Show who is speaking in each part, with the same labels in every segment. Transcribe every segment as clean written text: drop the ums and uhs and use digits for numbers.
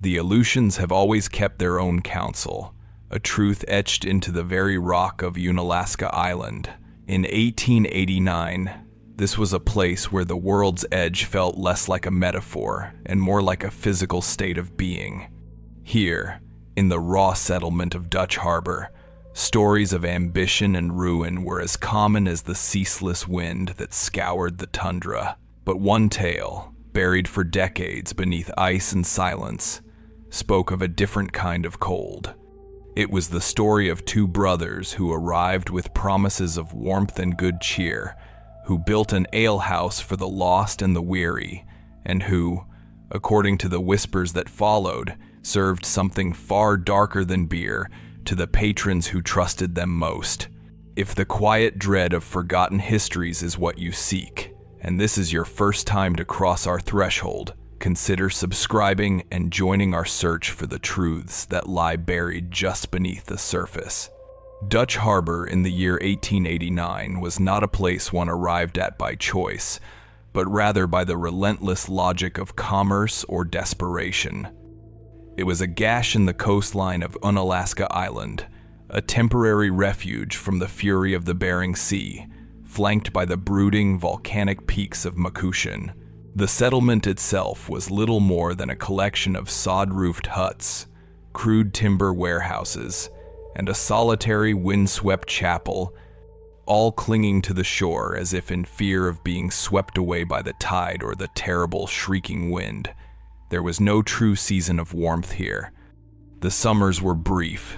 Speaker 1: The Aleutians have always kept their own counsel, a truth etched into the very rock of Unalaska Island. In 1889, this was a place where the world's edge felt less like a metaphor and more like a physical state of being. Here, in the raw settlement of Dutch Harbor, stories of ambition and ruin were as common as the ceaseless wind that scoured the tundra. But one tale, buried for decades beneath ice and silence, spoke of a different kind of cold. It was the story of two brothers who arrived with promises of warmth and good cheer, who built an alehouse for the lost and the weary, and who, according to the whispers that followed, served something far darker than beer to the patrons who trusted them most. If the quiet dread of forgotten histories is what you seek, and this is your first time to cross our threshold, consider subscribing and joining our search for the truths that lie buried just beneath the surface. Dutch Harbor in the year 1889 was not a place one arrived at by choice, but rather by the relentless logic of commerce or desperation. It was a gash in the coastline of Unalaska Island, a temporary refuge from the fury of the Bering Sea, flanked by the brooding volcanic peaks of Makushin. The settlement itself was little more than a collection of sod-roofed huts, crude timber warehouses, and a solitary windswept chapel, all clinging to the shore as if in fear of being swept away by the tide or the terrible shrieking wind. There was no true season of warmth here. The summers were brief,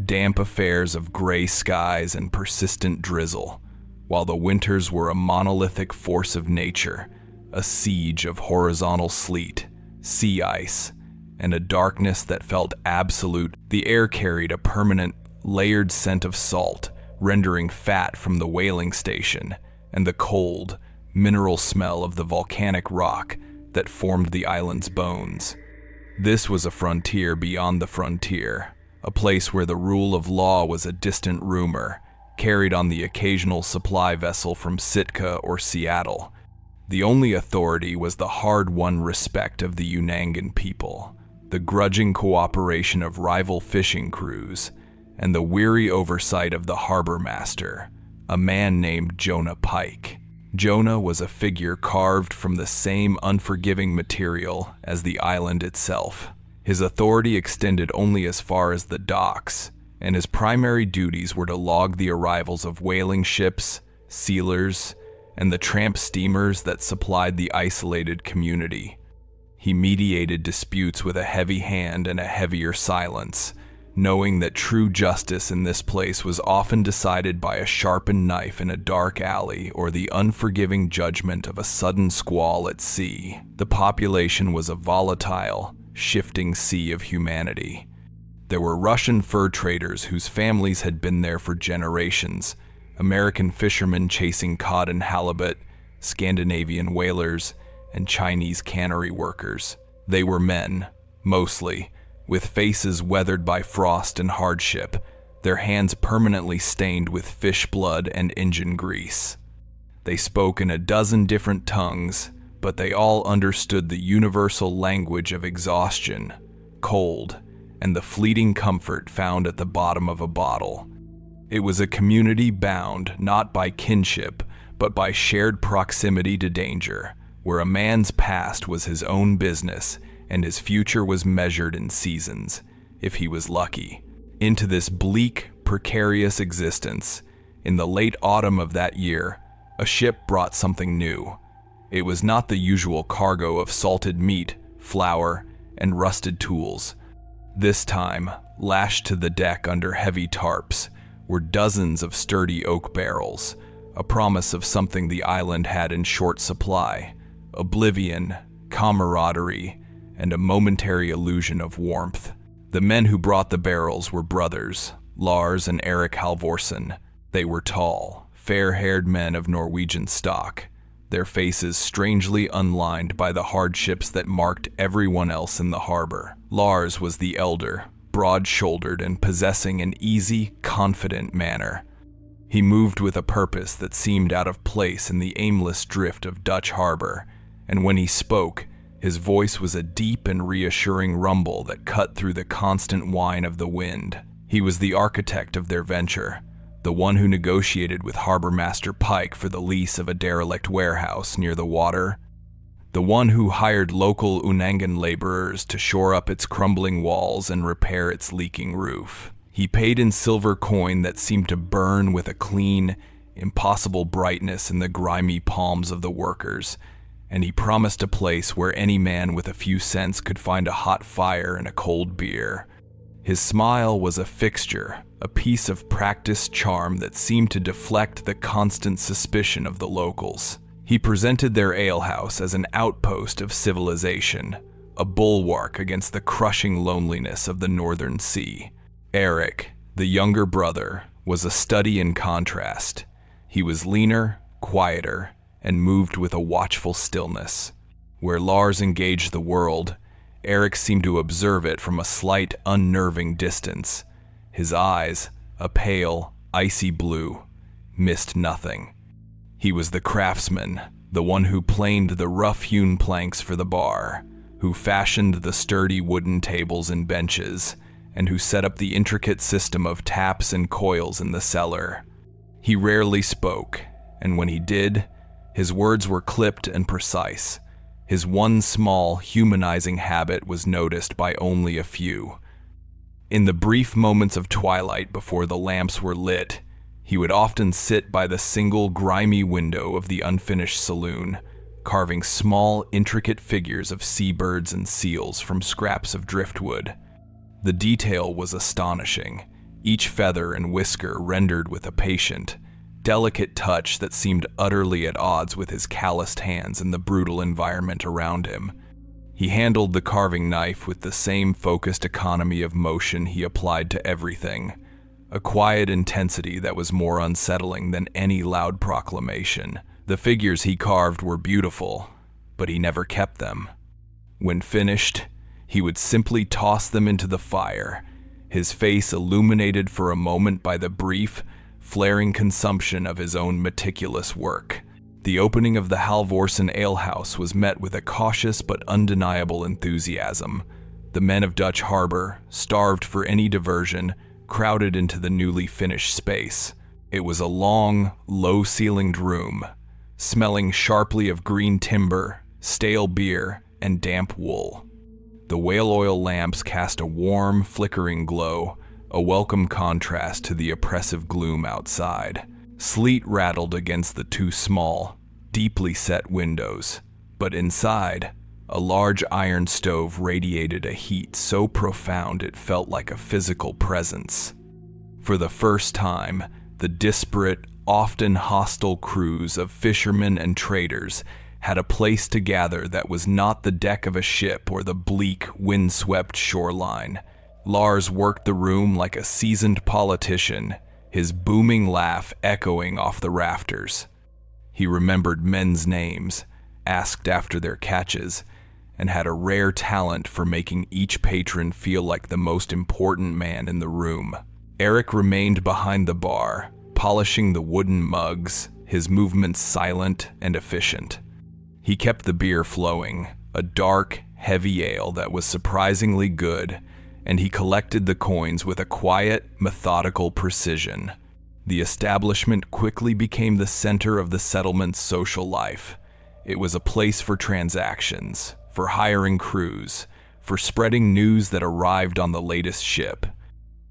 Speaker 1: damp affairs of gray skies and persistent drizzle, while the winters were a monolithic force of nature, a siege of horizontal sleet, sea ice, and a darkness that felt absolute. The air carried a permanent, layered scent of salt, rendering fat from the whaling station, and the cold, mineral smell of the volcanic rock that formed the island's bones. This was a frontier beyond the frontier, a place where the rule of law was a distant rumor, carried on the occasional supply vessel from Sitka or Seattle. The only authority was the hard-won respect of the Unangan people, the grudging cooperation of rival fishing crews, and the weary oversight of the harbor master, a man named Jonah Pike. Jonah was a figure carved from the same unforgiving material as the island itself. His authority extended only as far as the docks, and his primary duties were to log the arrivals of whaling ships, sealers, and the tramp steamers that supplied the isolated community. He mediated disputes with a heavy hand and a heavier silence, knowing that true justice in this place was often decided by a sharpened knife in a dark alley or the unforgiving judgment of a sudden squall at sea. The population was a volatile, shifting sea of humanity. There were Russian fur traders whose families had been there for generations, American fishermen chasing cod and halibut, Scandinavian whalers, and Chinese cannery workers. They were men, mostly, with faces weathered by frost and hardship, their hands permanently stained with fish blood and engine grease. They spoke in a dozen different tongues, but they all understood the universal language of exhaustion, cold, and the fleeting comfort found at the bottom of a bottle. It was a community bound not by kinship, but by shared proximity to danger, where a man's past was his own business and his future was measured in seasons, if he was lucky. Into this bleak, precarious existence, in the late autumn of that year, a ship brought something new. It was not the usual cargo of salted meat, flour, and rusted tools. This time, lashed to the deck under heavy tarps, were dozens of sturdy oak barrels, a promise of something the island had in short supply: oblivion, camaraderie, and a momentary illusion of warmth. The men who brought the barrels were brothers, Lars and Eric Halvorsen. They were tall, fair-haired men of Norwegian stock, their faces strangely unlined by the hardships that marked everyone else in the harbor. Lars was the elder, broad-shouldered and possessing an easy, confident manner. He moved with a purpose that seemed out of place in the aimless drift of Dutch Harbor, and when he spoke, His voice was a deep and reassuring rumble that cut through the constant whine of the wind. He was the architect of their venture, the one who negotiated with Harbor Master Pike for the lease of a derelict warehouse near the water, the one who hired local Unangan laborers to shore up its crumbling walls and repair its leaking roof. He paid in silver coin that seemed to burn with a clean, impossible brightness in the grimy palms of the workers, and he promised a place where any man with a few cents could find a hot fire and a cold beer. His smile was a fixture, a piece of practiced charm that seemed to deflect the constant suspicion of the locals. He presented their alehouse as an outpost of civilization, a bulwark against the crushing loneliness of the northern sea. Eric, the younger brother, was a study in contrast. He was leaner, quieter, and moved with a watchful stillness. Where Lars engaged the world, Eric seemed to observe it from a slight, unnerving distance. His eyes, a pale, icy blue, missed nothing. He was the craftsman, the one who planed the rough-hewn planks for the bar, who fashioned the sturdy wooden tables and benches, and who set up the intricate system of taps and coils in the cellar. He rarely spoke, and when he did, his words were clipped and precise. His one small, humanizing habit was noticed by only a few. In the brief moments of twilight before the lamps were lit, he would often sit by the single grimy window of the unfinished saloon, carving small, intricate figures of seabirds and seals from scraps of driftwood. The detail was astonishing, each feather and whisker rendered with a patient, delicate touch that seemed utterly at odds with his calloused hands and the brutal environment around him. He handled the carving knife with the same focused economy of motion he applied to everything, a quiet intensity that was more unsettling than any loud proclamation. The figures he carved were beautiful, but he never kept them. When finished, he would simply toss them into the fire, his face illuminated for a moment by the brief, flaring consumption of his own meticulous work. The opening of the Halvorsen Alehouse was met with a cautious but undeniable enthusiasm. The men of Dutch Harbor, starved for any diversion, crowded into the newly finished space. It was a long, low-ceilinged room, smelling sharply of green timber, stale beer, and damp wool. The whale oil lamps cast a warm, flickering glow, a welcome contrast to the oppressive gloom outside. Sleet rattled against the two small, deeply set windows, but inside, a large iron stove radiated a heat so profound it felt like a physical presence. For the first time, the disparate, often hostile crews of fishermen and traders had a place to gather that was not the deck of a ship or the bleak, wind-swept shoreline. Lars worked the room like a seasoned politician, his booming laugh echoing off the rafters. He remembered men's names, asked after their catches, and had a rare talent for making each patron feel like the most important man in the room. Eric remained behind the bar, polishing the wooden mugs, his movements silent and efficient. He kept the beer flowing, a dark, heavy ale that was surprisingly good, and he collected the coins with a quiet, methodical precision. The establishment quickly became the center of the settlement's social life. It was a place for transactions, for hiring crews, for spreading news that arrived on the latest ship.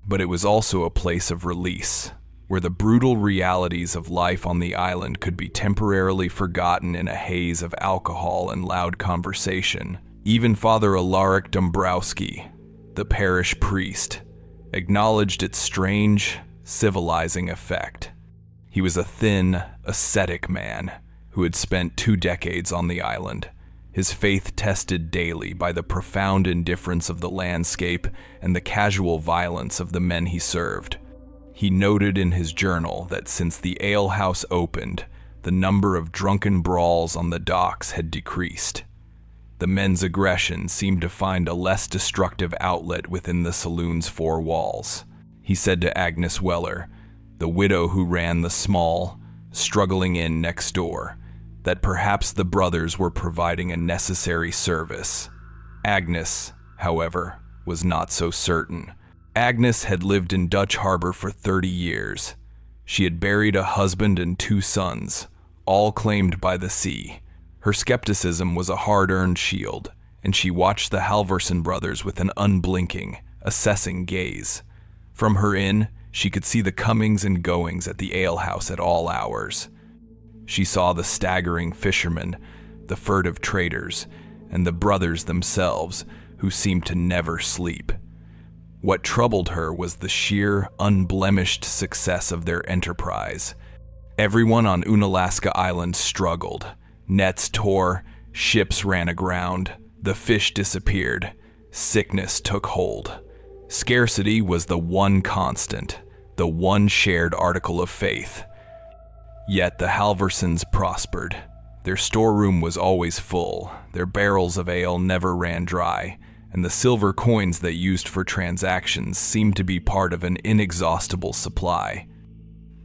Speaker 1: But it was also a place of release, where the brutal realities of life on the island could be temporarily forgotten in a haze of alcohol and loud conversation. Even Father Alaric Dombrowski, the parish priest, acknowledged its strange, civilizing effect. He was a thin, ascetic man who had spent 2 decades on the island, his faith tested daily by the profound indifference of the landscape and the casual violence of the men he served. He noted in his journal that since the alehouse opened, the number of drunken brawls on the docks had decreased. The men's aggression seemed to find a less destructive outlet within the saloon's 4 walls. He said to Agnes Weller, the widow who ran the small, struggling inn next door, that perhaps the brothers were providing a necessary service. Agnes, however, was not so certain. Agnes had lived in Dutch Harbor for 30 years. She had buried a husband and 2 sons, all claimed by the sea. Her skepticism was a hard-earned shield, and she watched the Halvorsen brothers with an unblinking, assessing gaze. From her inn, she could see the comings and goings at the alehouse at all hours. She saw the staggering fishermen, the furtive traders, and the brothers themselves, who seemed to never sleep. What troubled her was the sheer, unblemished success of their enterprise. Everyone on Unalaska Island struggled. Nets tore, ships ran aground, the fish disappeared, sickness took hold. Scarcity was the one constant, the one shared article of faith. Yet the Halvorsens prospered. Their storeroom was always full, their barrels of ale never ran dry, and the silver coins they used for transactions seemed to be part of an inexhaustible supply.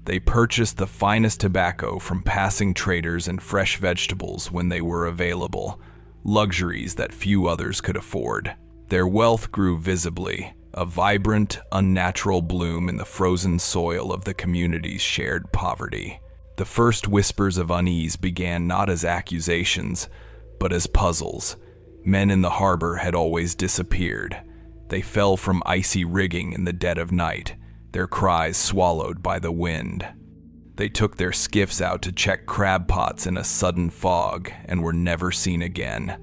Speaker 1: They purchased the finest tobacco from passing traders and fresh vegetables when they were available, luxuries that few others could afford. Their wealth grew visibly, a vibrant, unnatural bloom in the frozen soil of the community's shared poverty. The first whispers of unease began not as accusations, but as puzzles. Men in the harbor had always disappeared. They fell from icy rigging in the dead of night, their cries swallowed by the wind. They took their skiffs out to check crab pots in a sudden fog and were never seen again.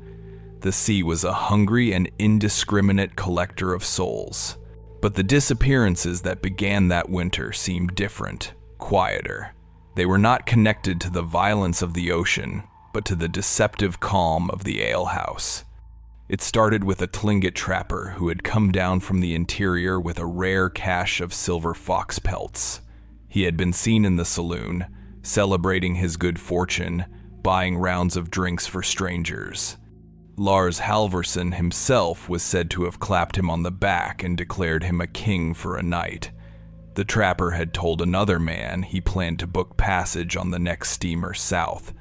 Speaker 1: The sea was a hungry and indiscriminate collector of souls. But the disappearances that began that winter seemed different, quieter. They were not connected to the violence of the ocean, but to the deceptive calm of the alehouse. It started with a Tlingit trapper who had come down from the interior with a rare cache of silver fox pelts. He had been seen in the saloon, celebrating his good fortune, buying rounds of drinks for strangers. Lars Halvorsen himself was said to have clapped him on the back and declared him a king for a night. The trapper had told another man he planned to book passage on the next steamer south.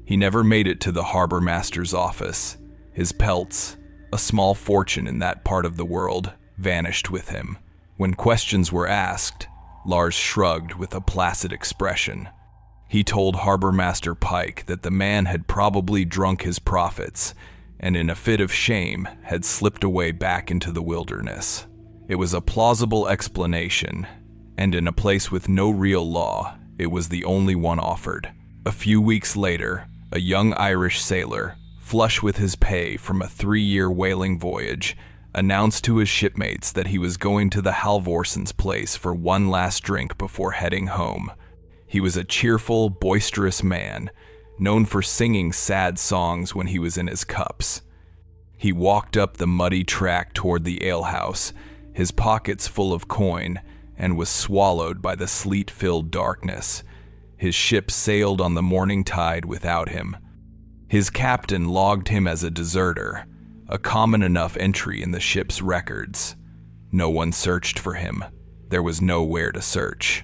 Speaker 1: He never made it to the harbor master's office. His pelts, a small fortune in that part of the world, vanished with him. When questions were asked, Lars shrugged with a placid expression. He told Harbor Master Pike that the man had probably drunk his profits, and in a fit of shame had slipped away back into the wilderness. It was a plausible explanation, and in a place with no real law, it was the only one offered. A few weeks later, a young Irish sailor, flush with his pay from a 3-year whaling voyage, announced to his shipmates that he was going to the Halvorsens' place for one last drink before heading home. He was a cheerful, boisterous man, known for singing sad songs when he was in his cups. He walked up the muddy track toward the alehouse, his pockets full of coin, and was swallowed by the sleet-filled darkness. His ship sailed on the morning tide without him. His captain logged him as a deserter, a common enough entry in the ship's records. No one searched for him. There was nowhere to search.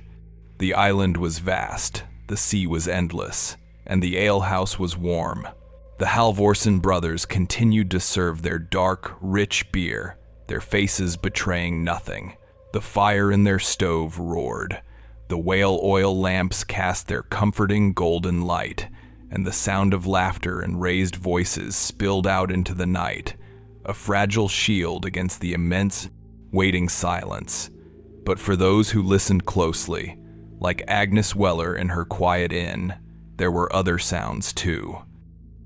Speaker 1: The island was vast, the sea was endless, and the alehouse was warm. The Halvorsen brothers continued to serve their dark, rich beer, their faces betraying nothing. The fire in their stove roared. The whale oil lamps cast their comforting golden light, and the sound of laughter and raised voices spilled out into the night, a fragile shield against the immense, waiting silence. But for those who listened closely, like Agnes Weller in her quiet inn, there were other sounds too.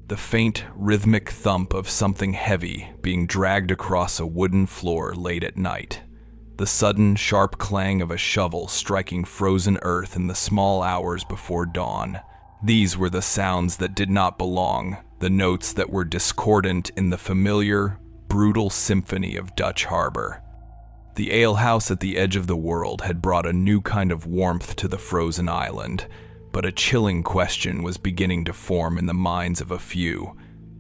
Speaker 1: The faint, rhythmic thump of something heavy being dragged across a wooden floor late at night. The sudden, sharp clang of a shovel striking frozen earth in the small hours before dawn. These were the sounds that did not belong, the notes that were discordant in the familiar, brutal symphony of Dutch Harbor. The alehouse at the edge of the world had brought a new kind of warmth to the frozen island, but a chilling question was beginning to form in the minds of a few.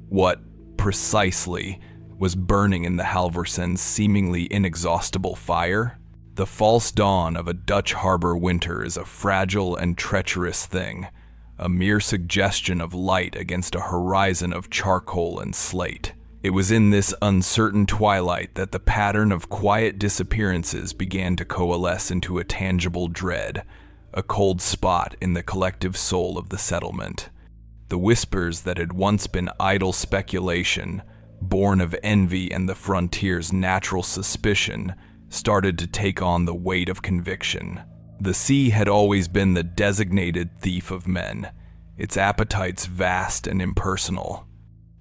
Speaker 1: What, precisely, was burning in the Halvorsens' seemingly inexhaustible fire? The false dawn of a Dutch harbor winter is a fragile and treacherous thing, a mere suggestion of light against a horizon of charcoal and slate. It was in this uncertain twilight that the pattern of quiet disappearances began to coalesce into a tangible dread, a cold spot in the collective soul of the settlement. The whispers that had once been idle speculation, born of envy and the frontier's natural suspicion, started to take on the weight of conviction. The sea had always been the designated thief of men, its appetites vast and impersonal.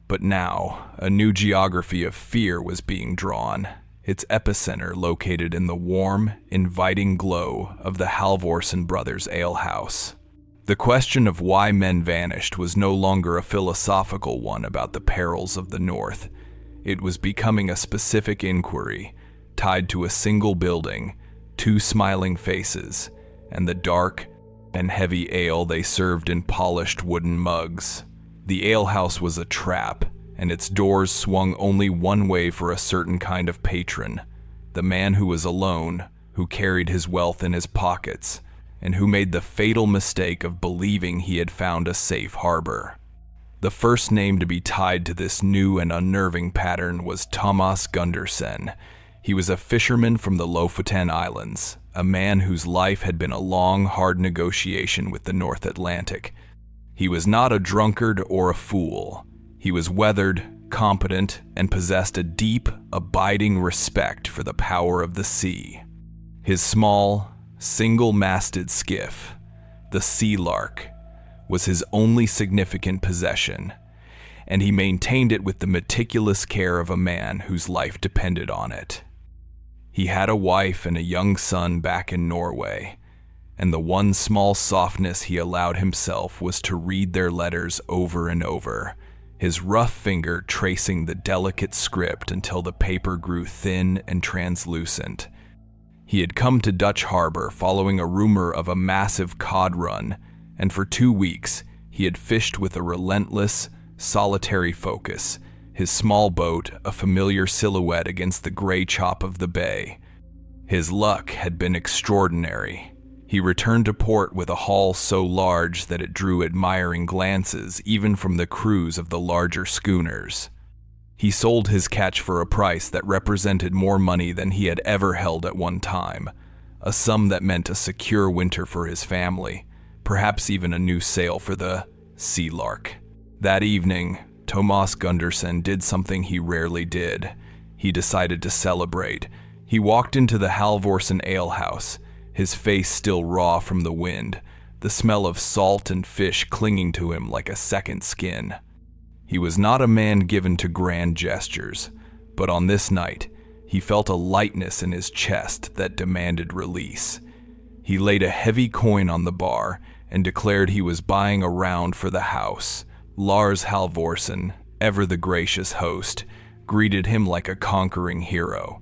Speaker 1: But now, a new geography of fear was being drawn, its epicenter located in the warm, inviting glow of the Halvorsen brothers' alehouse. The question of why men vanished was no longer a philosophical one about the perils of the North. It was becoming a specific inquiry, tied to a single building, 2 smiling faces, and the dark and heavy ale they served in polished wooden mugs. The alehouse was a trap, and its doors swung only one way for a certain kind of patron, the man who was alone, who carried his wealth in his pockets, and who made the fatal mistake of believing he had found a safe harbor. The first name to be tied to this new and unnerving pattern was Thomas Gundersen. He was a fisherman from the Lofoten Islands, a man whose life had been a long, hard negotiation with the North Atlantic. He was not a drunkard or a fool. He was weathered, competent, and possessed a deep, abiding respect for the power of the sea. His small, single-masted skiff, the Sea Lark, was his only significant possession, and he maintained it with the meticulous care of a man whose life depended on it. He had a wife and a young son back in Norway, and the one small softness he allowed himself was to read their letters over and over, his rough finger tracing the delicate script until the paper grew thin and translucent. He had come to Dutch Harbor following a rumor of a massive cod run, and for 2 weeks he had fished with a relentless, solitary focus, his small boat a familiar silhouette against the gray chop of the bay. His luck had been extraordinary. He returned to port with a haul so large that it drew admiring glances even from the crews of the larger schooners. He sold his catch for a price that represented more money than he had ever held at one time, a sum that meant a secure winter for his family, perhaps even a new sail for the Sea Lark. That evening, Thomas Gundersen did something he rarely did. He decided to celebrate. He walked into the Halvorsen alehouse, his face still raw from the wind, the smell of salt and fish clinging to him like a second skin. He was not a man given to grand gestures, but on this night, he felt a lightness in his chest that demanded release. He laid a heavy coin on the bar and declared he was buying a round for the house. Lars Halvorsen, ever the gracious host, greeted him like a conquering hero.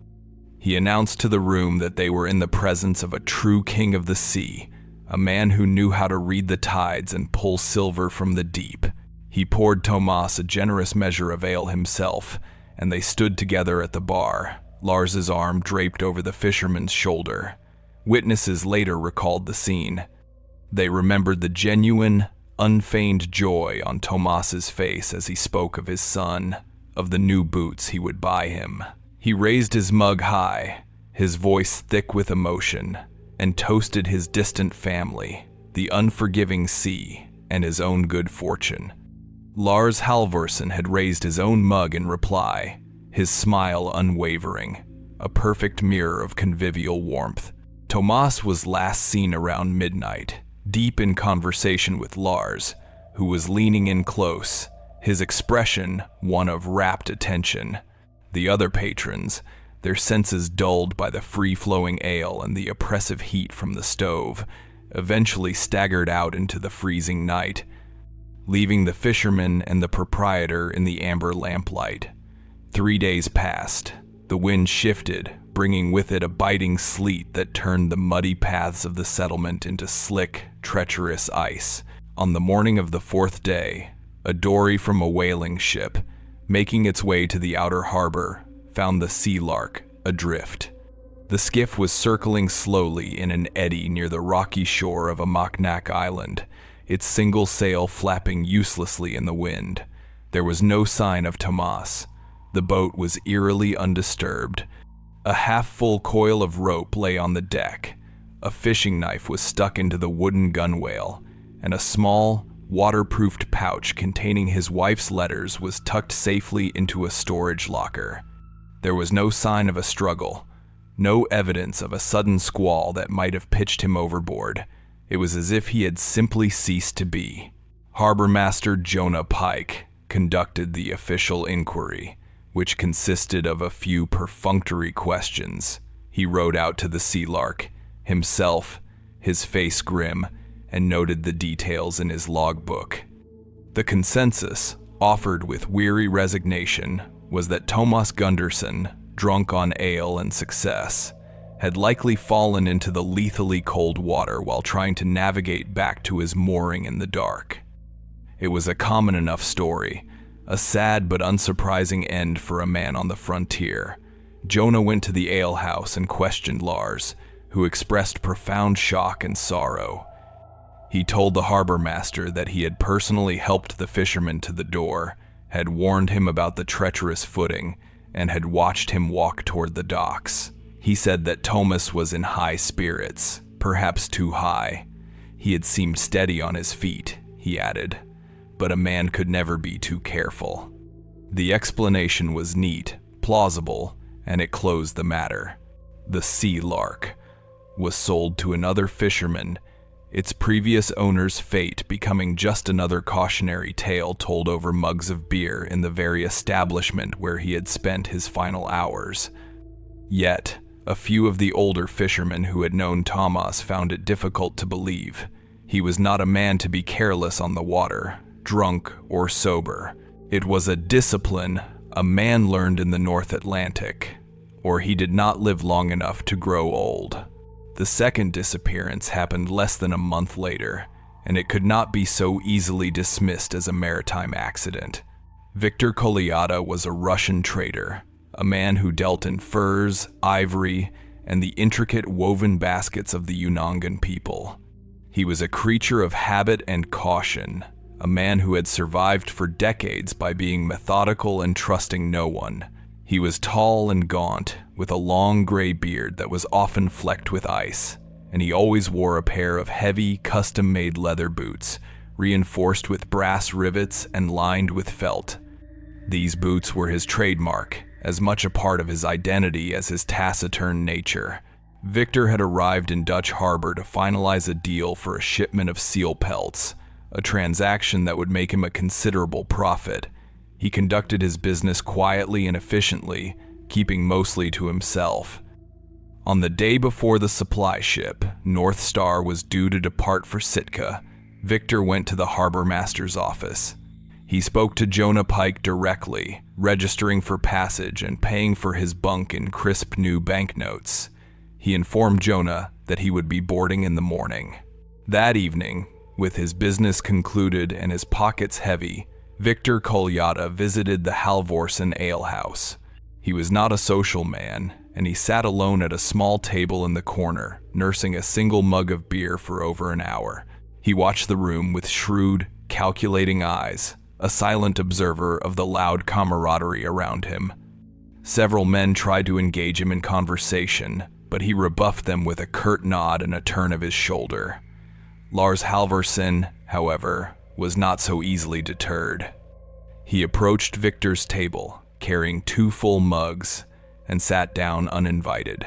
Speaker 1: He announced to the room that they were in the presence of a true king of the sea, a man who knew how to read the tides and pull silver from the deep. He poured Thomas a generous measure of ale himself, and they stood together at the bar, Lars's arm draped over the fisherman's shoulder. Witnesses later recalled the scene. They remembered the genuine, unfeigned joy on Thomas's face as he spoke of his son, of the new boots he would buy him. He raised his mug high, his voice thick with emotion, and toasted his distant family, the unforgiving sea, and his own good fortune. Lars Halvorsen had raised his own mug in reply, his smile unwavering, a perfect mirror of convivial warmth. Thomas was last seen around midnight, deep in conversation with Lars, who was leaning in close, his expression one of rapt attention. The other patrons, their senses dulled by the free-flowing ale and the oppressive heat from the stove, eventually staggered out into the freezing night, leaving the fisherman and the proprietor in the amber lamplight. 3 days passed. The wind shifted, bringing with it a biting sleet that turned the muddy paths of the settlement into slick, treacherous ice. On the morning of the 4th day, a dory from a whaling ship, making its way to the outer harbor, found the Sea Lark adrift. The skiff was circling slowly in an eddy near the rocky shore of Amaknak Island, its single sail flapping uselessly in the wind. There was no sign of Tomas. The boat was eerily undisturbed. A half-full coil of rope lay on the deck. A fishing knife was stuck into the wooden gunwale, and a small, waterproofed pouch containing his wife's letters was tucked safely into a storage locker. There was no sign of a struggle, no evidence of a sudden squall that might have pitched him overboard. It was as if he had simply ceased to be. Harbor Master Jonah Pike conducted the official inquiry, which consisted of a few perfunctory questions. He rowed out to the Sea Lark, himself, his face grim, and noted the details in his logbook. The consensus, offered with weary resignation, was that Tomas Gunderson, drunk on ale and success, had likely fallen into the lethally cold water while trying to navigate back to his mooring in the dark. It was a common enough story, a sad but unsurprising end for a man on the frontier. Jonah went to the alehouse and questioned Lars, who expressed profound shock and sorrow. He told the harbor master that he had personally helped the fisherman to the door, had warned him about the treacherous footing, and had watched him walk toward the docks. He said that Tomas was in high spirits, perhaps too high. He had seemed steady on his feet, he added, but a man could never be too careful. The explanation was neat, plausible, and it closed the matter. The Sea Lark was sold to another fisherman, its previous owner's fate becoming just another cautionary tale told over mugs of beer in the very establishment where he had spent his final hours. Yet, a few of the older fishermen who had known Tomas found it difficult to believe. He was not a man to be careless on the water, drunk or sober. It was a discipline a man learned in the North Atlantic, or he did not live long enough to grow old. The second disappearance happened less than a month later, and it could not be so easily dismissed as a maritime accident. Victor Kolyada was a Russian trader, a man who dealt in furs, ivory, and the intricate woven baskets of the Unangan people. He was a creature of habit and caution, a man who had survived for decades by being methodical and trusting no one. He was tall and gaunt, with a long gray beard that was often flecked with ice, and he always wore a pair of heavy, custom-made leather boots, reinforced with brass rivets and lined with felt. These boots were his trademark, as much a part of his identity as his taciturn nature. Victor had arrived in Dutch Harbor to finalize a deal for a shipment of seal pelts, a transaction that would make him a considerable profit. He conducted his business quietly and efficiently, keeping mostly to himself. On the day before the supply ship, North Star, was due to depart for Sitka, Victor went to the harbor master's office. He spoke to Jonah Pike directly, registering for passage and paying for his bunk in crisp new banknotes. He informed Jonah that he would be boarding in the morning. That evening, with his business concluded and his pockets heavy, Victor Kolyada visited the Halvorsen Alehouse. He was not a social man, and he sat alone at a small table in the corner, nursing a single mug of beer for over an hour. He watched the room with shrewd, calculating eyes, a silent observer of the loud camaraderie around him. Several men tried to engage him in conversation, but he rebuffed them with a curt nod and a turn of his shoulder. Lars Halvorsen, however, was not so easily deterred. He approached Victor's table, carrying 2 full mugs, and sat down uninvited.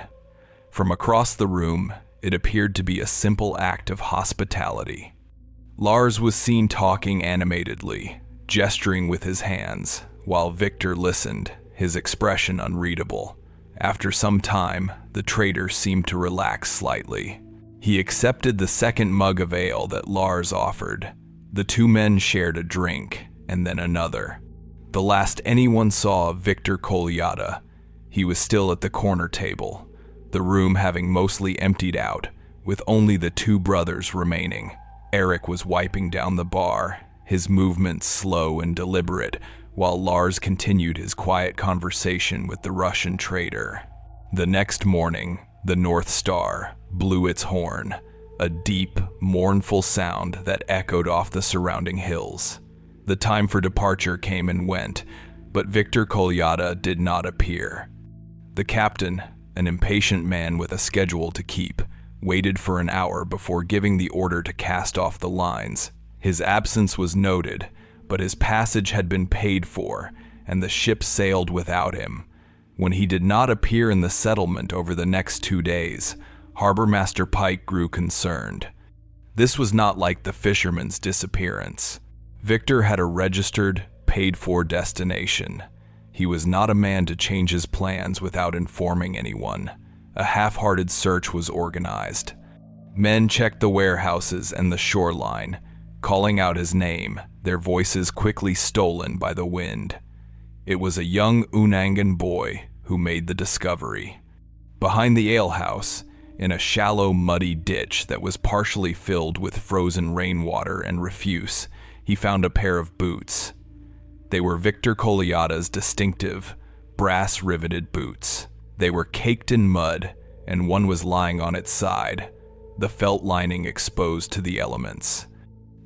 Speaker 1: From across the room, it appeared to be a simple act of hospitality. Lars was seen talking animatedly, gesturing with his hands, while Victor listened, his expression unreadable. After some time, the trader seemed to relax slightly. He accepted the second mug of ale that Lars offered. The 2 men shared a drink, and then another. The last anyone saw of Victor Kolyada, he was still at the corner table, the room having mostly emptied out, with only the 2 brothers remaining. Eric was wiping down the bar, his movements slow and deliberate, while Lars continued his quiet conversation with the Russian trader. The next morning, the North Star blew its horn. a deep, mournful sound that echoed off the surrounding hills. The time for departure came and went, but Victor Kolyada did not appear. The captain, an impatient man with a schedule to keep, waited for an hour before giving the order to cast off the lines. His absence was noted, but his passage had been paid for, and the ship sailed without him. When he did not appear in the settlement over the next 2 days, Harbor Master Pike grew concerned. This was not like the fisherman's disappearance. Victor had a registered, paid-for destination. He was not a man to change his plans without informing anyone. A half-hearted search was organized. Men checked the warehouses and the shoreline, calling out his name, their voices quickly stolen by the wind. It was a young Unangan boy who made the discovery. Behind the alehouse, in a shallow, muddy ditch that was partially filled with frozen rainwater and refuse, he found a pair of boots. They were Victor Kolyada's distinctive, brass-riveted boots. They were caked in mud, and one was lying on its side, the felt lining exposed to the elements.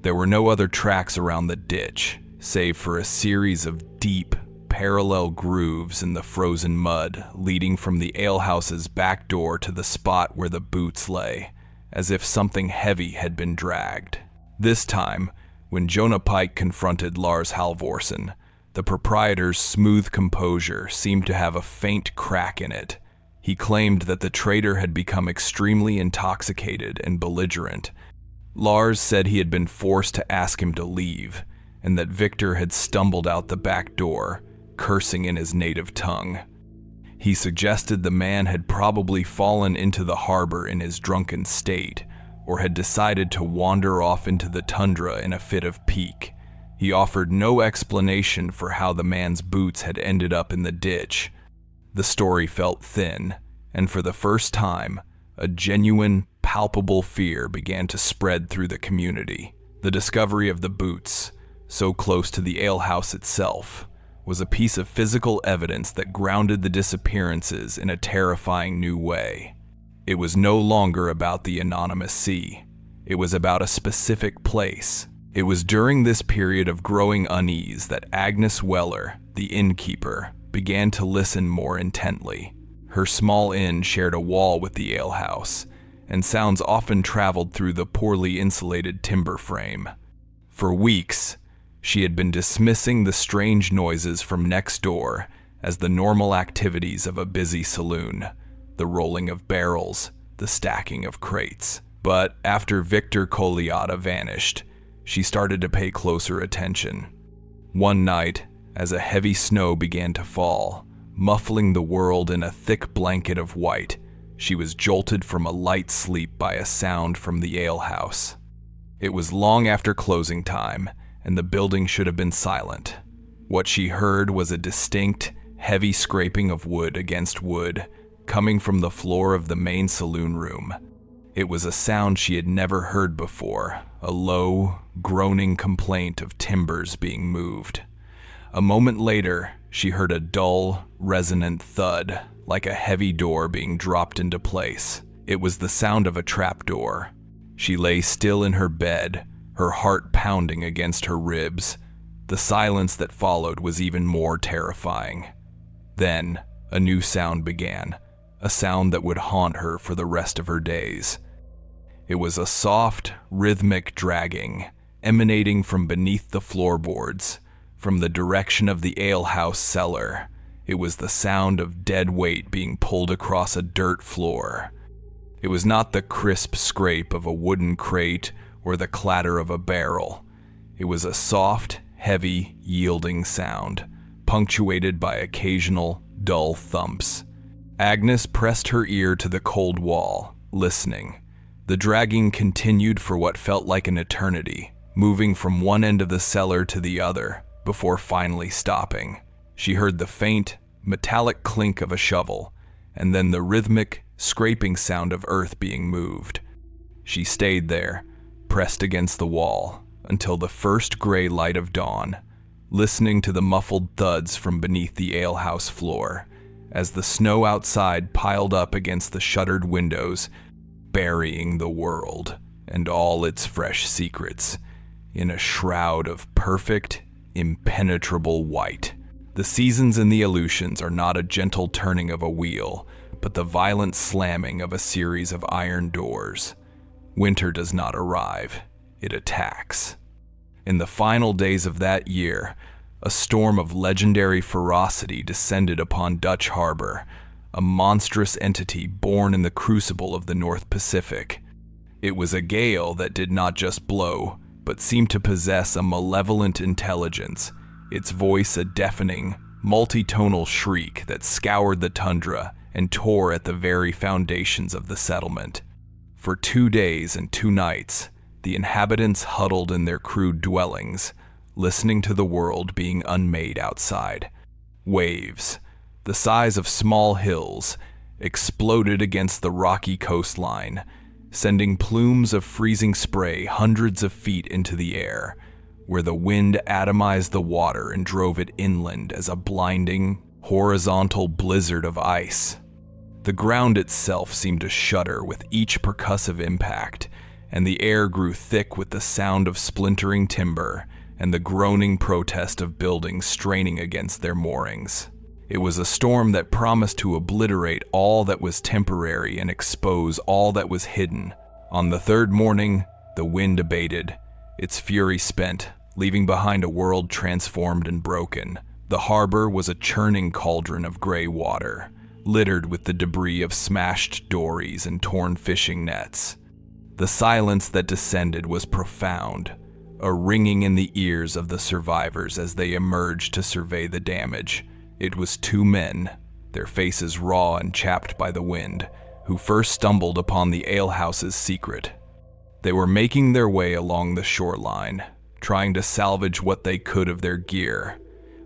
Speaker 1: There were no other tracks around the ditch, save for a series of deep, parallel grooves in the frozen mud leading from the alehouse's back door to the spot where the boots lay, as if something heavy had been dragged. This time, when Jonah Pike confronted Lars Halvorsen, the proprietor's smooth composure seemed to have a faint crack in it. He claimed that the trader had become extremely intoxicated and belligerent. Lars said he had been forced to ask him to leave, and that Victor had stumbled out the back door, cursing in his native tongue. He suggested the man had probably fallen into the harbor in his drunken state, or had decided to wander off into the tundra in a fit of pique. He offered no explanation for how the man's boots had ended up in the ditch. The story felt thin, and for the first time, a genuine, palpable fear began to spread through the community. The discovery of the boots, so close to the alehouse itself, was a piece of physical evidence that grounded the disappearances in a terrifying new way. It was no longer about the anonymous sea. It was about a specific place. It was during this period of growing unease that Agnes Weller, the innkeeper, began to listen more intently. Her small inn shared a wall with the alehouse, and sounds often traveled through the poorly insulated timber frame. For weeks, she had been dismissing the strange noises from next door as the normal activities of a busy saloon, the rolling of barrels, the stacking of crates. But after Victor Kolyada vanished, she started to pay closer attention. One night, as a heavy snow began to fall, muffling the world in a thick blanket of white, she was jolted from a light sleep by a sound from the alehouse. It was long after closing time, and the building should have been silent. What she heard was a distinct, heavy scraping of wood against wood, coming from the floor of the main saloon room. It was a sound she had never heard before, a low, groaning complaint of timbers being moved. A moment later, she heard a dull, resonant thud, like a heavy door being dropped into place. It was the sound of a trapdoor. She lay still in her bed, her heart pounding against her ribs. The silence that followed was even more terrifying. Then, a new sound began, a sound that would haunt her for the rest of her days. It was a soft, rhythmic dragging, emanating from beneath the floorboards, from the direction of the alehouse cellar. It was the sound of dead weight being pulled across a dirt floor. It was not the crisp scrape of a wooden crate or the clatter of a barrel. It was a soft, heavy, yielding sound, punctuated by occasional, dull thumps. Agnes pressed her ear to the cold wall, listening. The dragging continued for what felt like an eternity, moving from one end of the cellar to the other, before finally stopping. She heard the faint, metallic clink of a shovel, and then the rhythmic, scraping sound of earth being moved. She stayed there, pressed against the wall, until the first gray light of dawn, listening to the muffled thuds from beneath the alehouse floor, as the snow outside piled up against the shuttered windows, burying the world and all its fresh secrets in a shroud of perfect, impenetrable white. The seasons and the Aleutians are not a gentle turning of a wheel, but the violent slamming of a series of iron doors. Winter does not arrive, it attacks. In the final days of that year, a storm of legendary ferocity descended upon Dutch Harbor, a monstrous entity born in the crucible of the North Pacific. It was a gale that did not just blow, but seemed to possess a malevolent intelligence, its voice a deafening, multitonal shriek that scoured the tundra and tore at the very foundations of the settlement. For 2 days and 2 nights, the inhabitants huddled in their crude dwellings, listening to the world being unmade outside. Waves, the size of small hills, exploded against the rocky coastline, sending plumes of freezing spray hundreds of feet into the air, where the wind atomized the water and drove it inland as a blinding, horizontal blizzard of ice. The ground itself seemed to shudder with each percussive impact, and the air grew thick with the sound of splintering timber and the groaning protest of buildings straining against their moorings. It was a storm that promised to obliterate all that was temporary and expose all that was hidden. On the 3rd morning, the wind abated, its fury spent, leaving behind a world transformed and broken. The harbor was a churning cauldron of gray water, littered with the debris of smashed dories and torn fishing nets. The silence that descended was profound, a ringing in the ears of the survivors as they emerged to survey the damage. It was 2 men, their faces raw and chapped by the wind, who first stumbled upon the alehouse's secret. They were making their way along the shoreline, trying to salvage what they could of their gear,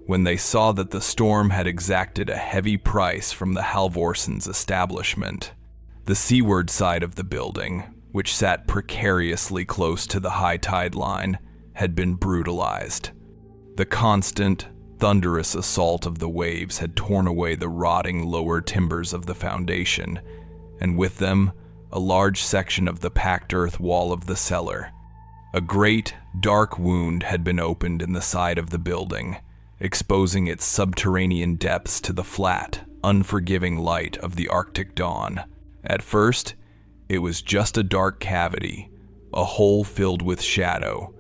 Speaker 1: when they saw that the storm had exacted a heavy price from the Halvorsons' establishment. The seaward side of the building, which sat precariously close to the high tide line, had been brutalized. The constant, thunderous assault of the waves had torn away the rotting lower timbers of the foundation, and with them, a large section of the packed earth wall of the cellar. A great, dark wound had been opened in the side of the building, exposing its subterranean depths to the flat, unforgiving light of the Arctic dawn. At first, it was just a dark cavity, a hole filled with shadow,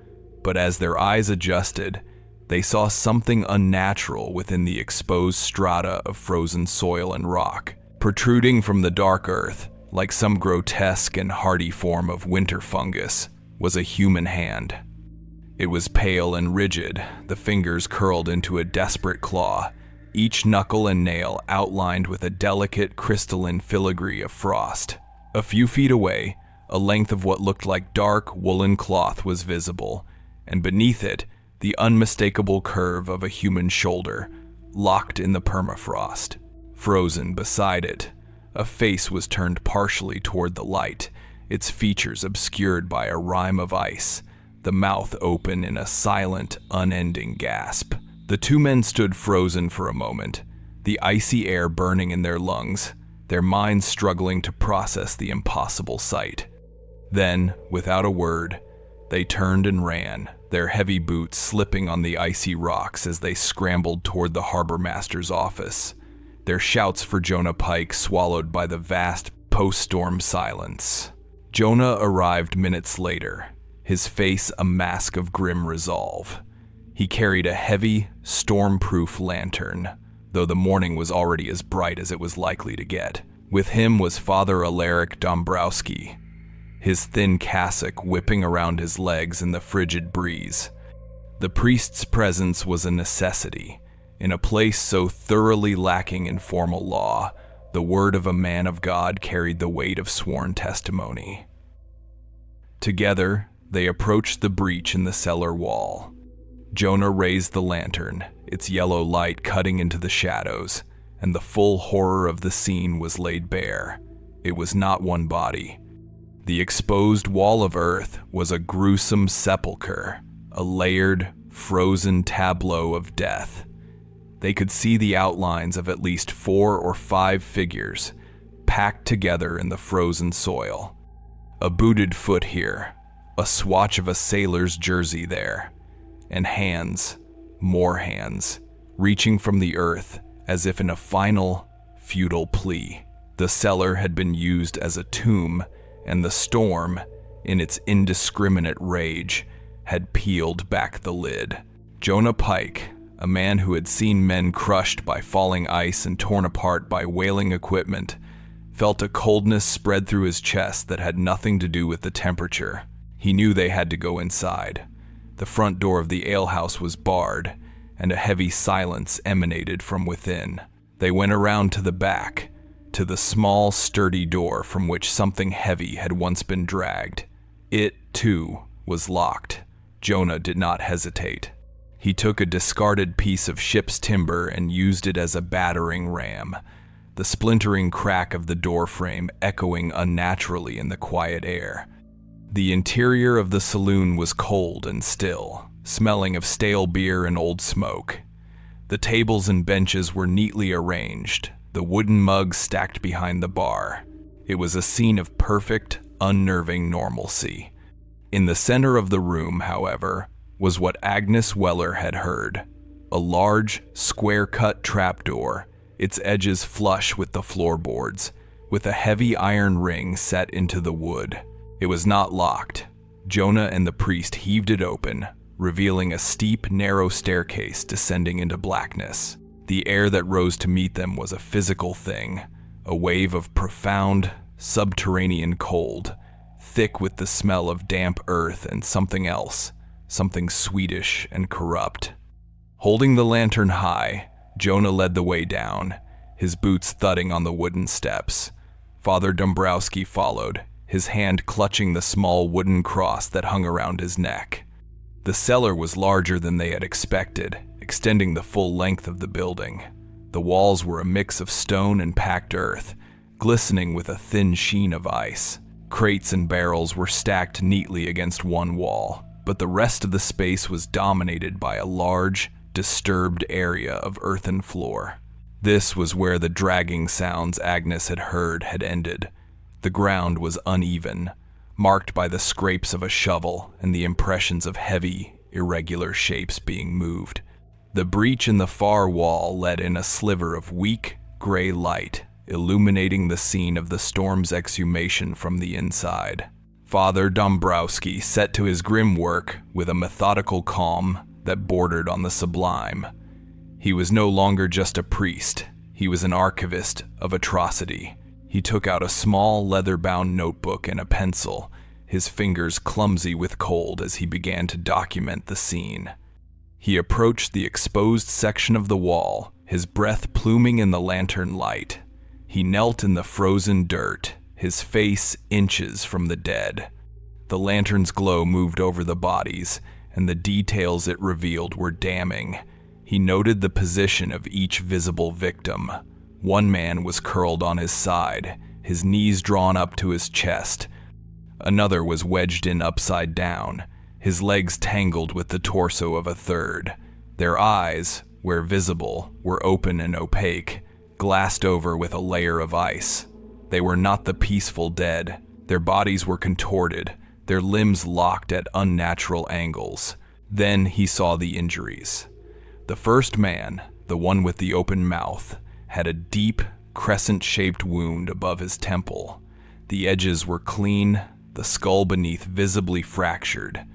Speaker 1: but as their eyes adjusted, they saw something unnatural within the exposed strata of frozen soil and rock. Protruding from the dark earth, like some grotesque and hardy form of winter fungus, was a human hand. It was pale and rigid, the fingers curled into a desperate claw, each knuckle and nail outlined with a delicate crystalline filigree of frost. A few feet away, a length of what looked like dark woolen cloth was visible, and beneath it, the unmistakable curve of a human shoulder, locked in the permafrost. Frozen beside it, a face was turned partially toward the light, its features obscured by a rime of ice, the mouth open in a silent, unending gasp. The 2 men stood frozen for a moment, the icy air burning in their lungs, their minds struggling to process the impossible sight. Then, without a word, they turned and ran, their heavy boots slipping on the icy rocks as they scrambled toward the harbor master's office, their shouts for Jonah Pike swallowed by the vast post-storm silence. Jonah arrived minutes later, his face a mask of grim resolve. He carried a heavy, storm-proof lantern, though the morning was already as bright as it was likely to get. With him was Father Alaric Dombrowski, his thin cassock whipping around his legs in the frigid breeze. The priest's presence was a necessity. In a place so thoroughly lacking in formal law, the word of a man of God carried the weight of sworn testimony. Together, they approached the breach in the cellar wall. Jonah raised the lantern, its yellow light cutting into the shadows, and the full horror of the scene was laid bare. It was not one body. The exposed wall of earth was a gruesome sepulcher, a layered, frozen tableau of death. They could see the outlines of at least 4 or 5 figures, packed together in the frozen soil. A booted foot here, a swatch of a sailor's jersey there, and hands, more hands, reaching from the earth as if in a final, futile plea. The cellar had been used as a tomb, and the storm, in its indiscriminate rage, had peeled back the lid. Jonah Pike, a man who had seen men crushed by falling ice and torn apart by whaling equipment, felt a coldness spread through his chest that had nothing to do with the temperature. He knew they had to go inside. The front door of the alehouse was barred, and a heavy silence emanated from within. They went around to the back, to the small, sturdy door from which something heavy had once been dragged. It, too, was locked. Jonah did not hesitate. He took a discarded piece of ship's timber and used it as a battering ram, the splintering crack of the door frame echoing unnaturally in the quiet air. The interior of the saloon was cold and still, smelling of stale beer and old smoke. The tables and benches were neatly arranged, the wooden mugs stacked behind the bar. It was a scene of perfect, unnerving normalcy. In the center of the room, however, was what Agnes Weller had heard. A large, square-cut trapdoor, its edges flush with the floorboards, with a heavy iron ring set into the wood. It was not locked. Jonah and the priest heaved it open, revealing a steep, narrow staircase descending into blackness. The air that rose to meet them was a physical thing, a wave of profound, subterranean cold, thick with the smell of damp earth and something else, something Swedish and corrupt. Holding the lantern high, Jonah led the way down, his boots thudding on the wooden steps. Father Dombrowski followed, his hand clutching the small wooden cross that hung around his neck. The cellar was larger than they had expected, extending the full length of the building. The walls were a mix of stone and packed earth, glistening with a thin sheen of ice. Crates and barrels were stacked neatly against one wall, but the rest of the space was dominated by a large, disturbed area of earthen floor. This was where the dragging sounds Agnes had heard had ended. The ground was uneven, marked by the scrapes of a shovel and the impressions of heavy, irregular shapes being moved. The breach in the far wall let in a sliver of weak, gray light, illuminating the scene of the storm's exhumation from the inside. Father Dombrowski set to his grim work with a methodical calm that bordered on the sublime. He was no longer just a priest, he was an archivist of atrocity. He took out a small leather-bound notebook and a pencil, his fingers clumsy with cold as he began to document the scene. He approached the exposed section of the wall, his breath pluming in the lantern light. He knelt in the frozen dirt, his face inches from the dead. The lantern's glow moved over the bodies, and the details it revealed were damning. He noted the position of each visible victim. One man was curled on his side, his knees drawn up to his chest. Another was wedged in upside down, his legs tangled with the torso of a third. Their eyes, where visible, were open and opaque, glassed over with a layer of ice. They were not the peaceful dead. Their bodies were contorted, their limbs locked at unnatural angles. Then he saw the injuries. The first man, the one with the open mouth, had a deep, crescent-shaped wound above his temple. The edges were clean, the skull beneath visibly fractured.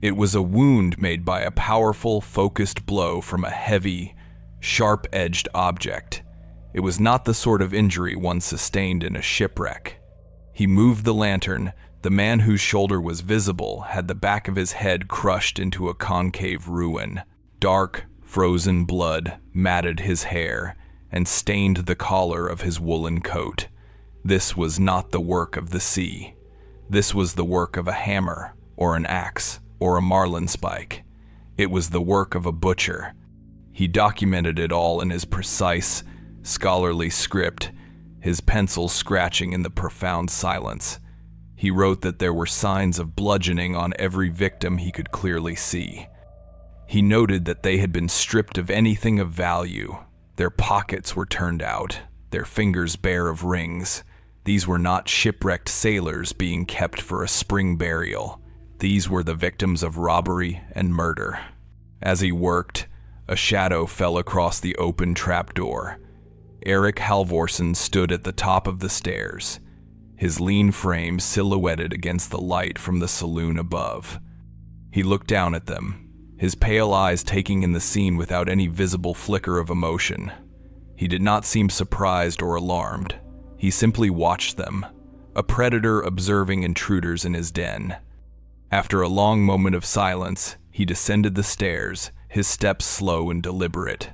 Speaker 1: It was a wound made by a powerful, focused blow from a heavy, sharp-edged object. It was not the sort of injury one sustained in a shipwreck. He moved the lantern. The man whose shoulder was visible had the back of his head crushed into a concave ruin. Dark, frozen blood matted his hair and stained the collar of his woolen coat. This was not the work of the sea. This was the work of a hammer, or an axe, or a marlinspike. It was the work of a butcher. He documented it all in his precise, scholarly script, his pencil scratching in the profound silence. He wrote that there were signs of bludgeoning on every victim he could clearly see. He noted that they had been stripped of anything of value. Their pockets were turned out, their fingers bare of rings, These were not shipwrecked sailors being kept for a spring burial. These were the victims of robbery and murder. As he worked, a shadow fell across the open trapdoor. Eric Halvorsen stood at the top of the stairs, his lean frame silhouetted against the light from the saloon above. He looked down at them, his pale eyes taking in the scene without any visible flicker of emotion. He did not seem surprised or alarmed. He simply watched them, a predator observing intruders in his den. After a long moment of silence, he descended the stairs, his steps slow and deliberate.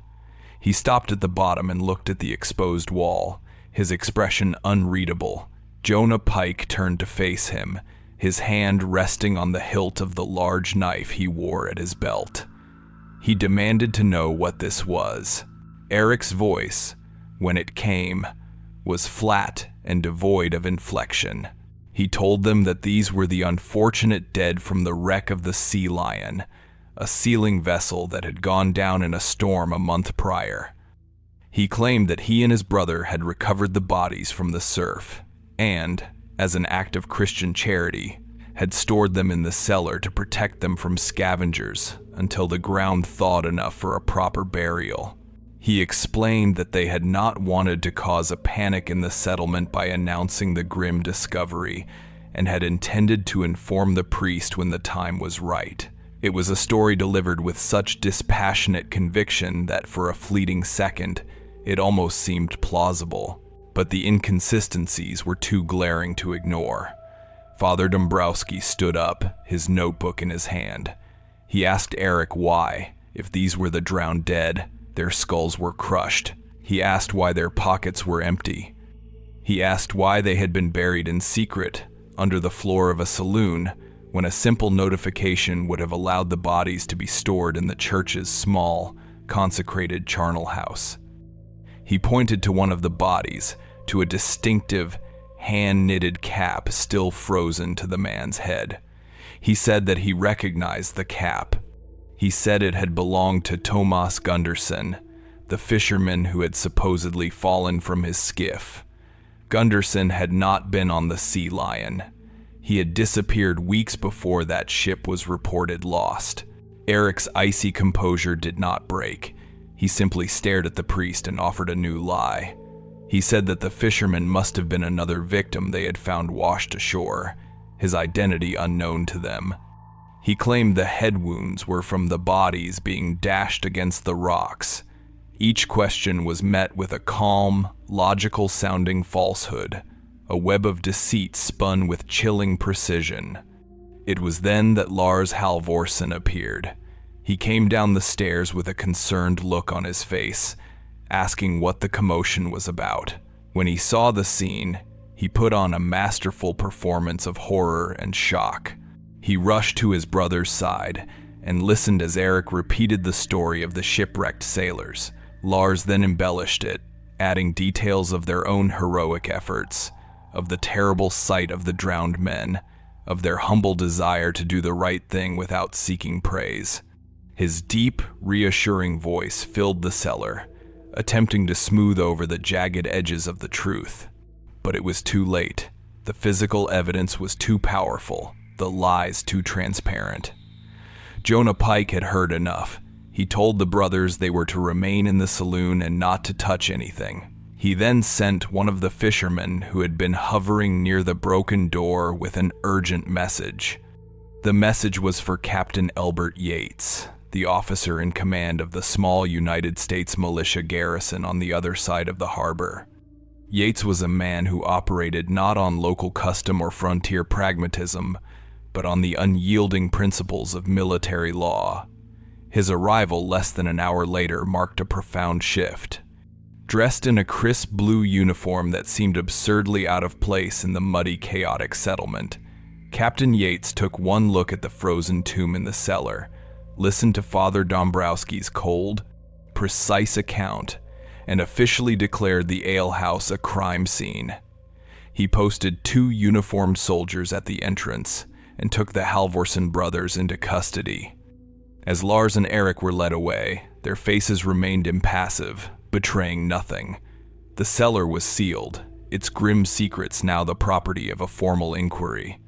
Speaker 1: He stopped at the bottom and looked at the exposed wall, his expression unreadable. Jonah Pike turned to face him, his hand resting on the hilt of the large knife he wore at his belt. He demanded to know what this was. Eric's voice, when it came, was flat and devoid of inflection. He told them that these were the unfortunate dead from the wreck of the Sea Lion, a sealing vessel that had gone down in a storm a month prior. He claimed that he and his brother had recovered the bodies from the surf and, as an act of Christian charity, had stored them in the cellar to protect them from scavengers until the ground thawed enough for a proper burial. He explained that they had not wanted to cause a panic in the settlement by announcing the grim discovery, and had intended to inform the priest when the time was right. It was a story delivered with such dispassionate conviction that for a fleeting second, it almost seemed plausible. But the inconsistencies were too glaring to ignore. Father Dombrowski stood up, his notebook in his hand. He asked Eric why, if these were the drowned dead, their skulls were crushed. He asked why their pockets were empty. He asked why they had been buried in secret, under the floor of a saloon, when a simple notification would have allowed the bodies to be stored in the church's small, consecrated charnel house. He pointed to one of the bodies, to a distinctive, hand-knitted cap still frozen to the man's head. He said that he recognized the cap. He said it had belonged to Tomas Gunderson, the fisherman who had supposedly fallen from his skiff. Gunderson had not been on the Sea Lion. He had disappeared weeks before that ship was reported lost. Eric's icy composure did not break. He simply stared at the priest and offered a new lie. He said that the fisherman must have been another victim they had found washed ashore, his identity unknown to them. He claimed the head wounds were from the bodies being dashed against the rocks. Each question was met with a calm, logical-sounding falsehood, a web of deceit spun with chilling precision. It was then that Lars Halvorsen appeared. He came down the stairs with a concerned look on his face, asking what the commotion was about. When he saw the scene, he put on a masterful performance of horror and shock. He rushed to his brother's side and listened as Eric repeated the story of the shipwrecked sailors. Lars then embellished it, adding details of their own heroic efforts, of the terrible sight of the drowned men, of their humble desire to do the right thing without seeking praise. His deep, reassuring voice filled the cellar, attempting to smooth over the jagged edges of the truth. But it was too late. The physical evidence was too powerful, the lies too transparent. Jonah Pike had heard enough. He told the brothers they were to remain in the saloon and not to touch anything. He then sent one of the fishermen who had been hovering near the broken door with an urgent message. The message was for Captain Elbert Yates, the officer in command of the small United States militia garrison on the other side of the harbor. Yates was a man who operated not on local custom or frontier pragmatism, but on the unyielding principles of military law. His arrival less than an hour later marked a profound shift. Dressed in a crisp blue uniform that seemed absurdly out of place in the muddy, chaotic settlement, Captain Yates took one look at the frozen tomb in the cellar, listened to Father Dombrowski's cold, precise account, and officially declared the alehouse a crime scene. He posted 2 uniformed soldiers at the entrance and took the Halvorsen brothers into custody. As Lars and Eric were led away, their faces remained impassive, betraying nothing. The cellar was sealed, its grim secrets now the property of a formal inquiry.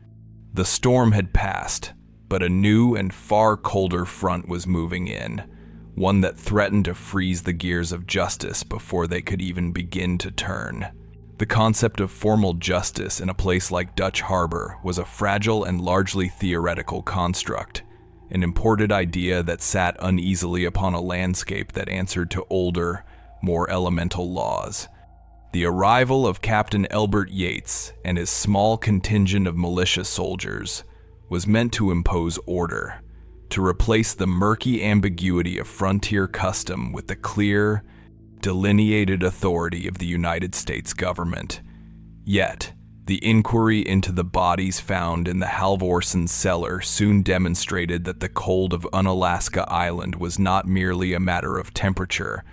Speaker 1: The storm had passed, but a new and far colder front was moving in, one that threatened to freeze the gears of justice before they could even begin to turn. The concept of formal justice in a place like Dutch Harbor was a fragile and largely theoretical construct, an imported idea that sat uneasily upon a landscape that answered to older, more elemental laws. The arrival of Captain Elbert Yates and his small contingent of militia soldiers was meant to impose order, to replace the murky ambiguity of frontier custom with the clear, delineated authority of the United States government. Yet, the inquiry into the bodies found in the Halvorsen cellar soon demonstrated that the cold of Unalaska Island was not merely a matter of temperature.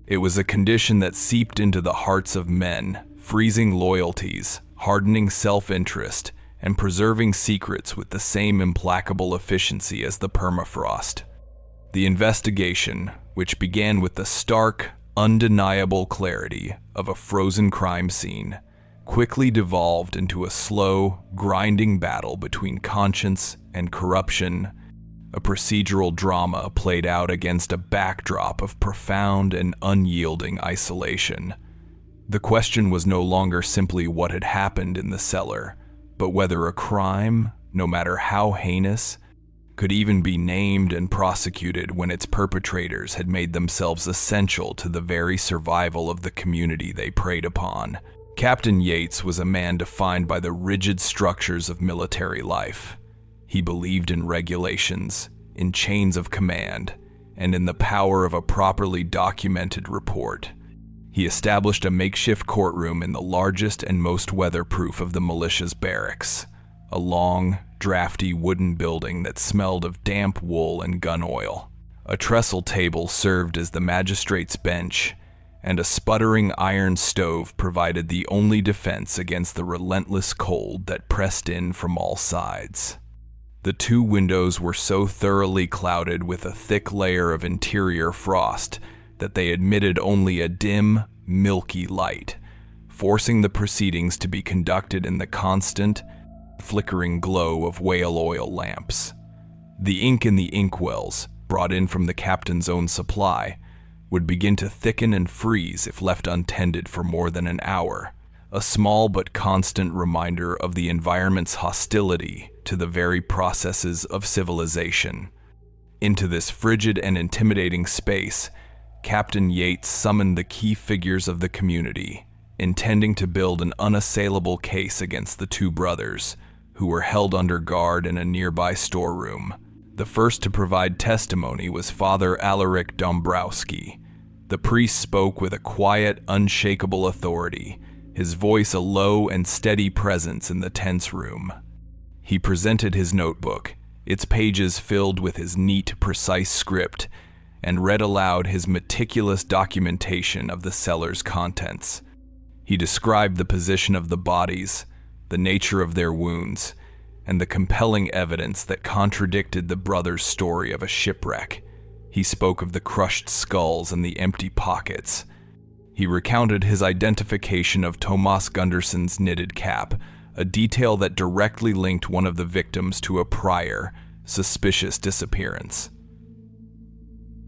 Speaker 1: It was a condition that seeped into the hearts of men, freezing loyalties, hardening self-interest, and preserving secrets with the same implacable efficiency as the permafrost. The investigation, which began with the stark, undeniable clarity of a frozen crime scene, quickly devolved into a slow, grinding battle between conscience and corruption, a procedural drama played out against a backdrop of profound and unyielding isolation. The question was no longer simply what had happened in the cellar, but whether a crime, no matter how heinous, could even be named and prosecuted when its perpetrators had made themselves essential to the very survival of the community they preyed upon. Captain Yates was a man defined by the rigid structures of military life. He believed in regulations, in chains of command, and in the power of a properly documented report. He established a makeshift courtroom in the largest and most weatherproof of the militia's barracks, a long, drafty wooden building that smelled of damp wool and gun oil. A trestle table served as the magistrate's bench, and a sputtering iron stove provided the only defense against the relentless cold that pressed in from all sides. The two windows were so thoroughly clouded with a thick layer of interior frost that they admitted only a dim, milky light, forcing the proceedings to be conducted in the constant, flickering glow of whale oil lamps. The ink in the inkwells, brought in from the captain's own supply, would begin to thicken and freeze if left untended for more than an hour, a small but constant reminder of the environment's hostility to the very processes of civilization. Into this frigid and intimidating space, Captain Yates summoned the key figures of the community, intending to build an unassailable case against the two brothers, who were held under guard in a nearby storeroom. The first to provide testimony was Father Alaric Dombrowski. The priest spoke with a quiet, unshakable authority, his voice a low and steady presence in the tense room. He presented his notebook, its pages filled with his neat, precise script, and read aloud his meticulous documentation of the cellar's contents. He described the position of the bodies, the nature of their wounds, and the compelling evidence that contradicted the brothers' story of a shipwreck. He spoke of the crushed skulls and the empty pockets. He recounted his identification of Tomas Gunderson's knitted cap, a detail that directly linked one of the victims to a prior, suspicious disappearance.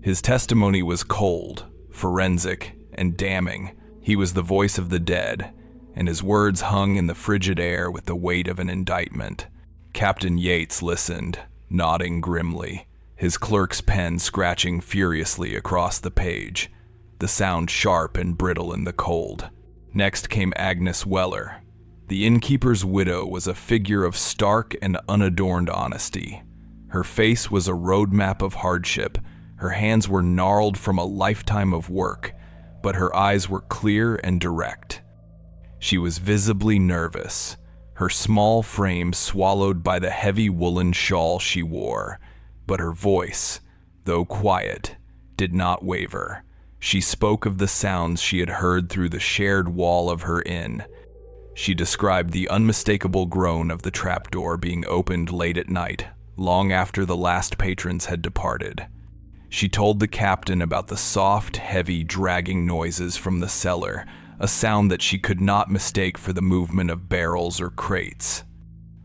Speaker 1: His testimony was cold, forensic, and damning. He was the voice of the dead, and his words hung in the frigid air with the weight of an indictment. Captain Yates listened, nodding grimly, his clerk's pen scratching furiously across the page, the sound sharp and brittle in the cold. Next came Agnes Weller. The innkeeper's widow was a figure of stark and unadorned honesty. Her face was a roadmap of hardship. Her hands were gnarled from a lifetime of work, but her eyes were clear and direct. She was visibly nervous, her small frame swallowed by the heavy woolen shawl she wore, but her voice, though quiet, did not waver. She spoke of the sounds she had heard through the shared wall of her inn. She described the unmistakable groan of the trapdoor being opened late at night, long after the last patrons had departed. She told the captain about the soft, heavy, dragging noises from the cellar, a sound that she could not mistake for the movement of barrels or crates.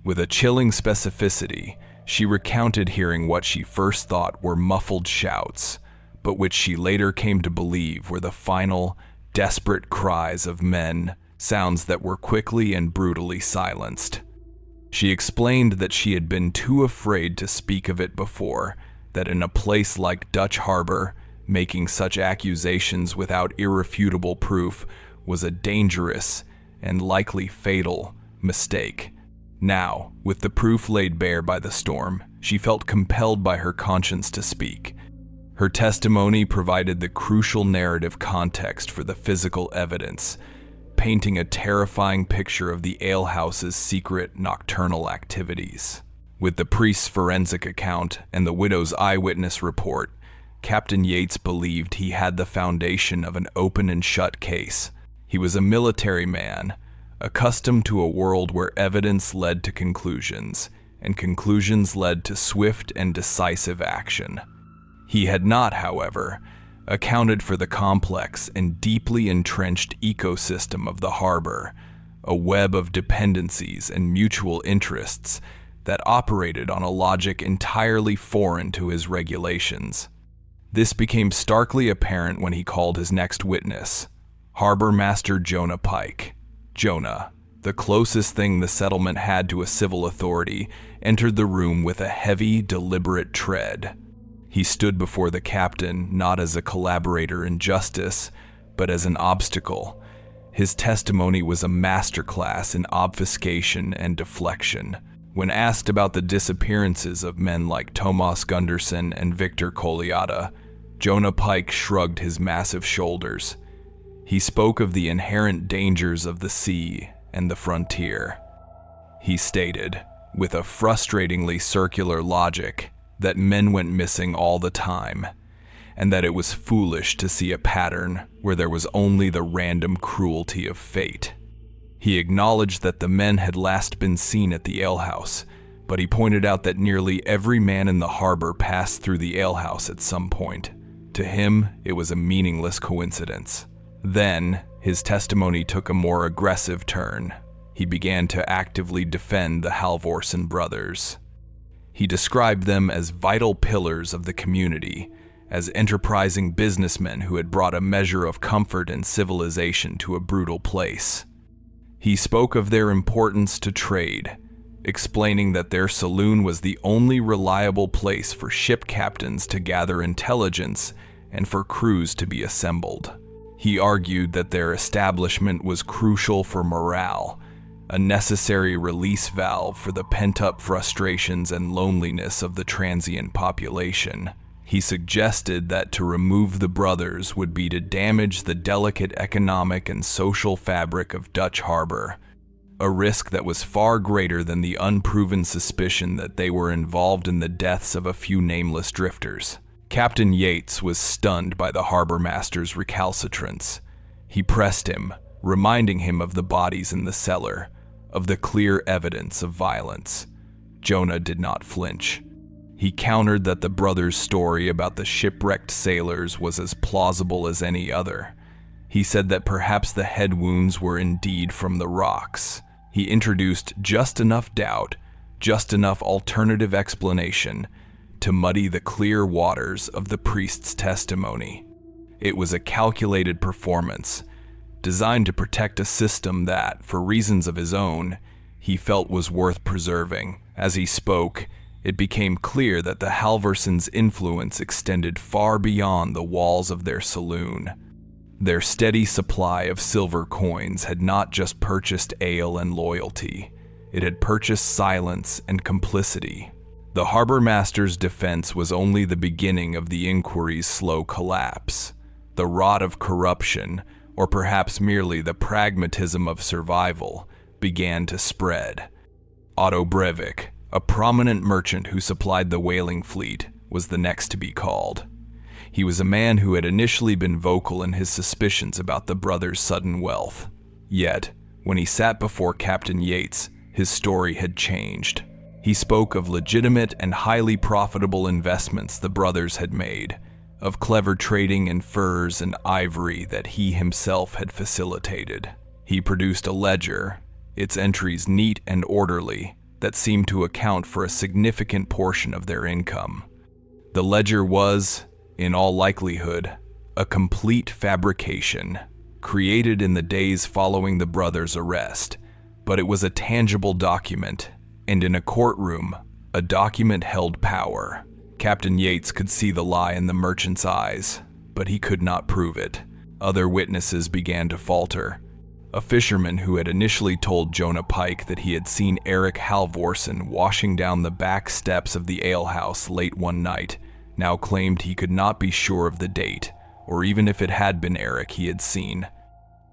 Speaker 1: With a chilling specificity, she recounted hearing what she first thought were muffled shouts, but which she later came to believe were the final, desperate cries of men, sounds that were quickly and brutally silenced. She explained that she had been too afraid to speak of it before, that in a place like Dutch Harbor, making such accusations without irrefutable proof was a dangerous and likely fatal mistake. Now, with the proof laid bare by the storm, she felt compelled by her conscience to speak. Her testimony provided the crucial narrative context for the physical evidence, painting a terrifying picture of the alehouse's secret nocturnal activities. With the priest's forensic account and the widow's eyewitness report, Captain Yates believed he had the foundation of an open and shut case. He was a military man, accustomed to a world where evidence led to conclusions, and conclusions led to swift and decisive action. He had not, however, accounted for the complex and deeply entrenched ecosystem of the harbor, a web of dependencies and mutual interests that operated on a logic entirely foreign to his regulations. This became starkly apparent when he called his next witness, Harbor Master Jonah Pike. Jonah, the closest thing the settlement had to a civil authority, entered the room with a heavy, deliberate tread. He stood before the captain not as a collaborator in justice, but as an obstacle. His testimony was a masterclass in obfuscation and deflection. When asked about the disappearances of men like Tomas Gunderson and Victor Koliata, Jonah Pike shrugged his massive shoulders. He spoke of the inherent dangers of the sea and the frontier. He stated, with a frustratingly circular logic, that men went missing all the time, and that it was foolish to see a pattern where there was only the random cruelty of fate. He acknowledged that the men had last been seen at the alehouse, but he pointed out that nearly every man in the harbor passed through the alehouse at some point. To him, it was a meaningless coincidence. Then, his testimony took a more aggressive turn. He began to actively defend the Halvorsen brothers. He described them as vital pillars of the community, as enterprising businessmen who had brought a measure of comfort and civilization to a brutal place. He spoke of their importance to trade, explaining that their saloon was the only reliable place for ship captains to gather intelligence and for crews to be assembled. He argued that their establishment was crucial for morale, a necessary release valve for the pent-up frustrations and loneliness of the transient population. He suggested that to remove the brothers would be to damage the delicate economic and social fabric of Dutch Harbor, a risk that was far greater than the unproven suspicion that they were involved in the deaths of a few nameless drifters. Captain Yates was stunned by the harbor master's recalcitrance. He pressed him, reminding him of the bodies in the cellar, of the clear evidence of violence. Jonah did not flinch. He countered that the brothers' story about the shipwrecked sailors was as plausible as any other. He said that perhaps the head wounds were indeed from the rocks. He introduced just enough doubt, just enough alternative explanation, to muddy the clear waters of the priest's testimony. It was a calculated performance, designed to protect a system that, for reasons of his own, he felt was worth preserving. As he spoke, it became clear that the Halvorsens' influence extended far beyond the walls of their saloon. Their steady supply of silver coins had not just purchased ale and loyalty, it had purchased silence and complicity. The harbor master's defense was only the beginning of the inquiry's slow collapse. The rot of corruption, or perhaps merely the pragmatism of survival, began to spread. Otto Breivik, a prominent merchant who supplied the whaling fleet, was the next to be called. He was a man who had initially been vocal in his suspicions about the brothers' sudden wealth. Yet, when he sat before Captain Yates, his story had changed. He spoke of legitimate and highly profitable investments the brothers had made, of clever trading in furs and ivory that he himself had facilitated. He produced a ledger, its entries neat and orderly, that seemed to account for a significant portion of their income. The ledger was, in all likelihood, a complete fabrication, created in the days following the brothers' arrest, but it was a tangible document, and in a courtroom, a document held power. Captain Yates could see the lie in the merchant's eyes, but he could not prove it. Other witnesses began to falter. A fisherman who had initially told Jonah Pike that he had seen Eric Halvorsen washing down the back steps of the alehouse late one night now claimed he could not be sure of the date, or even if it had been Eric he had seen.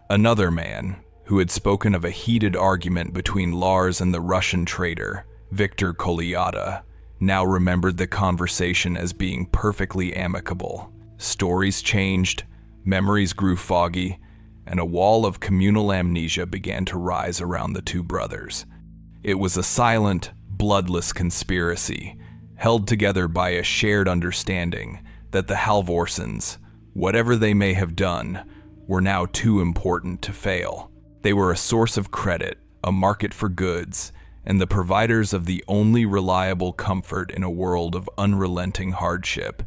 Speaker 1: Another man, who had spoken of a heated argument between Lars and the Russian trader, Victor Kolyada, now remembered the conversation as being perfectly amicable. Stories changed, memories grew foggy, and a wall of communal amnesia began to rise around the two brothers. It was a silent, bloodless conspiracy, held together by a shared understanding that the Halvorsens, whatever they may have done, were now too important to fail. They were a source of credit, a market for goods, and the providers of the only reliable comfort in a world of unrelenting hardship.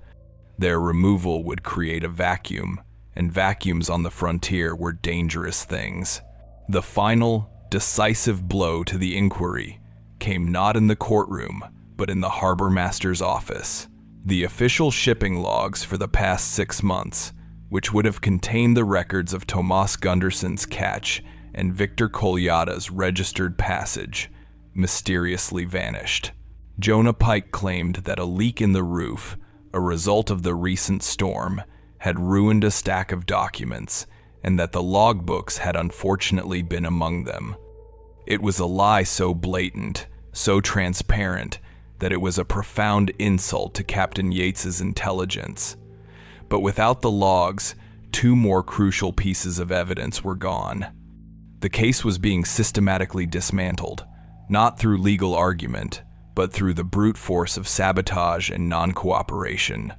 Speaker 1: Their removal would create a vacuum, and vacuums on the frontier were dangerous things. The final, decisive blow to the inquiry came not in the courtroom, but in the harbor master's office. The official shipping logs for the past 6 months, which would have contained the records of Tomas Gunderson's catch and Victor Kolyada's registered passage, mysteriously vanished. Jonah Pike claimed that a leak in the roof, a result of the recent storm, had ruined a stack of documents, and that the logbooks had unfortunately been among them. It was a lie so blatant, so transparent, that it was a profound insult to Captain Yates's intelligence. But without the logs, 2 more crucial pieces of evidence were gone. The case was being systematically dismantled, not through legal argument, but through the brute force of sabotage and non-cooperation.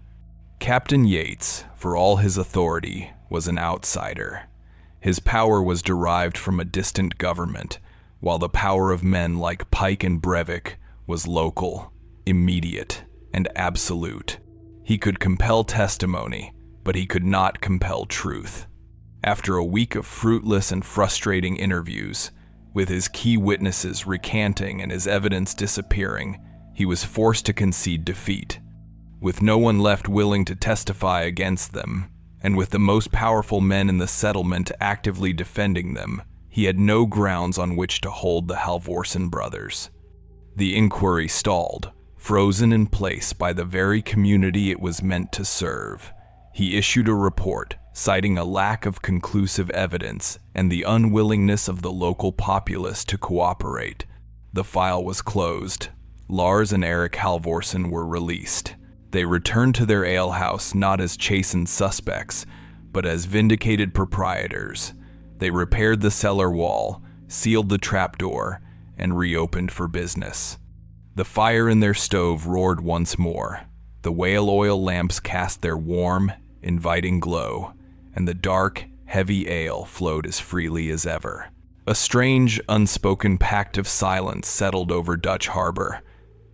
Speaker 1: Captain Yates, for all his authority, was an outsider. His power was derived from a distant government, while the power of men like Pike and Breivik was local, immediate, and absolute. He could compel testimony, but he could not compel truth. After a week of fruitless and frustrating interviews, with his key witnesses recanting and his evidence disappearing, he was forced to concede defeat. With no one left willing to testify against them, and with the most powerful men in the settlement actively defending them, he had no grounds on which to hold the Halvorsen brothers. The inquiry stalled, frozen in place by the very community it was meant to serve. He issued a report, citing a lack of conclusive evidence and the unwillingness of the local populace to cooperate. The file was closed. Lars and Eric Halvorsen were released. They returned to their alehouse not as chastened suspects, but as vindicated proprietors. They repaired the cellar wall, sealed the trapdoor, and reopened for business. The fire in their stove roared once more. The whale oil lamps cast their warm, inviting glow, and the dark, heavy ale flowed as freely as ever. A strange, unspoken pact of silence settled over Dutch Harbor.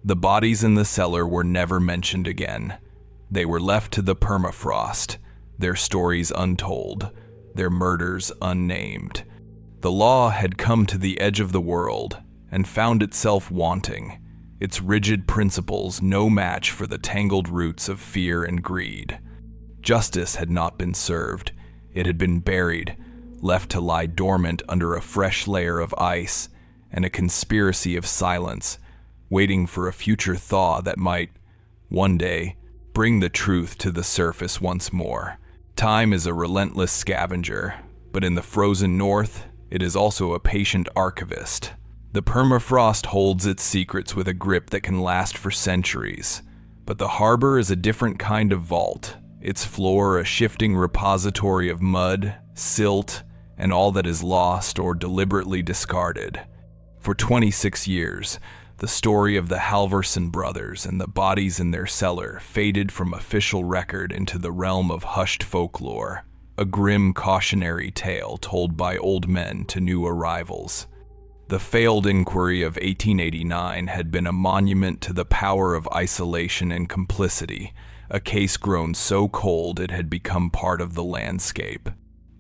Speaker 1: The bodies in the cellar were never mentioned again. They were left to the permafrost, their stories untold, their murders unnamed. The law had come to the edge of the world and found itself wanting, its rigid principles no match for the tangled roots of fear and greed. Justice had not been served. It had been buried, left to lie dormant under a fresh layer of ice and a conspiracy of silence, waiting for a future thaw that might, one day, bring the truth to the surface once more. Time is a relentless scavenger, but in the frozen north, it is also a patient archivist. The permafrost holds its secrets with a grip that can last for centuries, but the harbor is a different kind of vault, its floor a shifting repository of mud, silt, and all that is lost or deliberately discarded. For 26 years, The story of the Halvorsen brothers and the bodies in their cellar faded from official record into the realm of hushed folklore, a grim cautionary tale told by old men to new arrivals. The failed inquiry of 1889 had been a monument to the power of isolation and complicity, a case grown so cold it had become part of the landscape.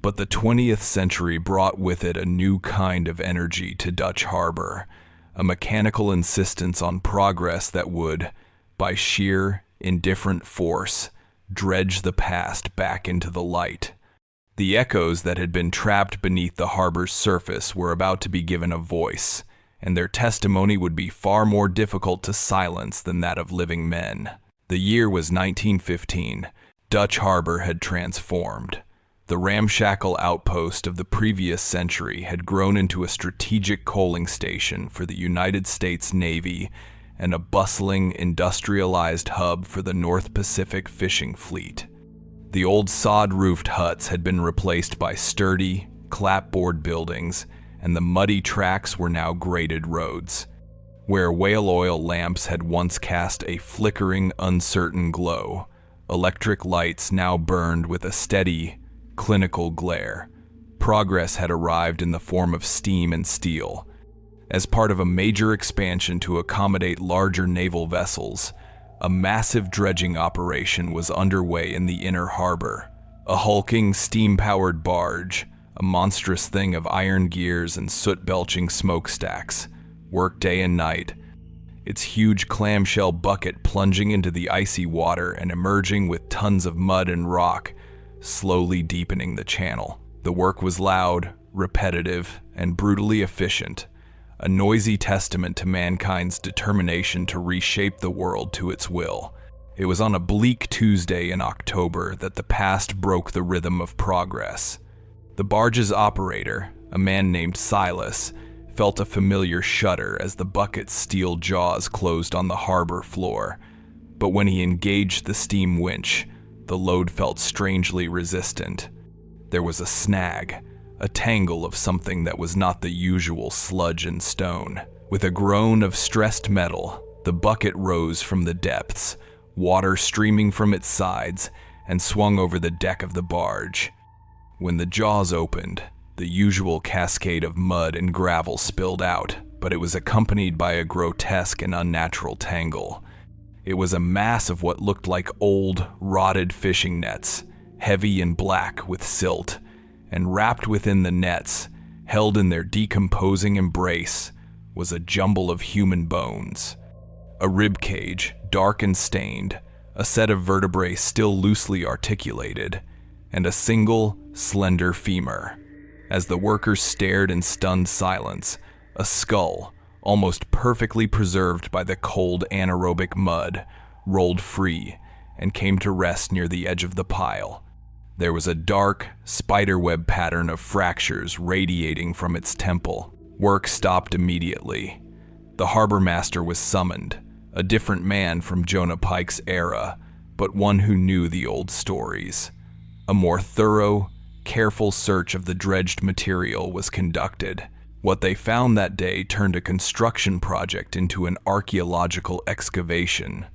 Speaker 1: But the 20th century brought with it a new kind of energy to Dutch Harbor, a mechanical insistence on progress that would, by sheer, indifferent force, dredge the past back into the light. The echoes that had been trapped beneath the harbor's surface were about to be given a voice, and their testimony would be far more difficult to silence than that of living men. The year was 1915. Dutch Harbor had transformed. The ramshackle outpost of the previous century had grown into a strategic coaling station for the United States Navy and a bustling, industrialized hub for the North Pacific fishing fleet. The old sod-roofed huts had been replaced by sturdy, clapboard buildings, and the muddy tracks were now graded roads. Where whale oil lamps had once cast a flickering, uncertain glow, electric lights now burned with a steady, clinical glare. Progress had arrived in the form of steam and steel. As part of a major expansion to accommodate larger naval vessels, a massive dredging operation was underway in the inner harbor. A hulking, steam-powered barge, a monstrous thing of iron gears and soot-belching smokestacks, worked day and night, its huge clamshell bucket plunging into the icy water and emerging with tons of mud and rock, slowly deepening the channel. The work was loud, repetitive, and brutally efficient, a noisy testament to mankind's determination to reshape the world to its will. It was on a bleak Tuesday in October that the past broke the rhythm of progress. The barge's operator, a man named Silas, felt a familiar shudder as the bucket's steel jaws closed on the harbor floor, but when he engaged the steam winch, the load felt strangely resistant. There was a snag, a tangle of something that was not the usual sludge and stone. With a groan of stressed metal, the bucket rose from the depths, water streaming from its sides, and swung over the deck of the barge. When the jaws opened, the usual cascade of mud and gravel spilled out, but it was accompanied by a grotesque and unnatural tangle. It was a mass of what looked like old, rotted fishing nets, heavy and black with silt, and wrapped within the nets, held in their decomposing embrace, was a jumble of human bones. A rib cage, dark and stained, a set of vertebrae still loosely articulated, and a single, slender femur. As the workers stared in stunned silence, a skull, almost perfectly preserved by the cold anaerobic mud, rolled free and came to rest near the edge of the pile. There was a dark, spiderweb pattern of fractures radiating from its temple. Work stopped immediately. The harbor master was summoned, a different man from Jonah Pike's era, but one who knew the old stories. A more thorough, careful search of the dredged material was conducted. What they found that day turned a construction project into an archaeological excavation.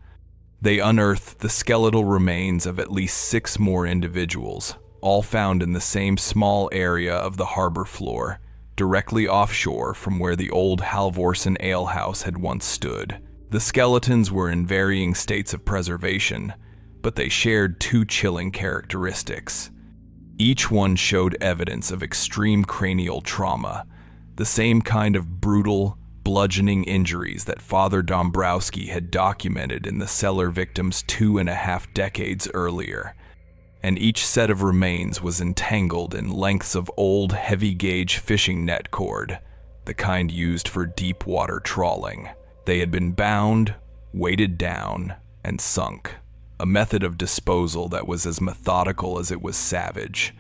Speaker 1: They unearthed the skeletal remains of at least 6 more individuals, all found in the same small area of the harbor floor, directly offshore from where the old Halvorsen Alehouse had once stood. The skeletons were in varying states of preservation, but they shared 2 chilling characteristics. Each one showed evidence of extreme cranial trauma, the same kind of brutal, bludgeoning injuries that Father Dombrowski had documented in the cellar victims 2.5 decades earlier. And each set of remains was entangled in lengths of old heavy-gauge fishing net cord, the kind used for deep water trawling. They had been bound, weighted down, and sunk, a method of disposal that was as methodical as it was savage.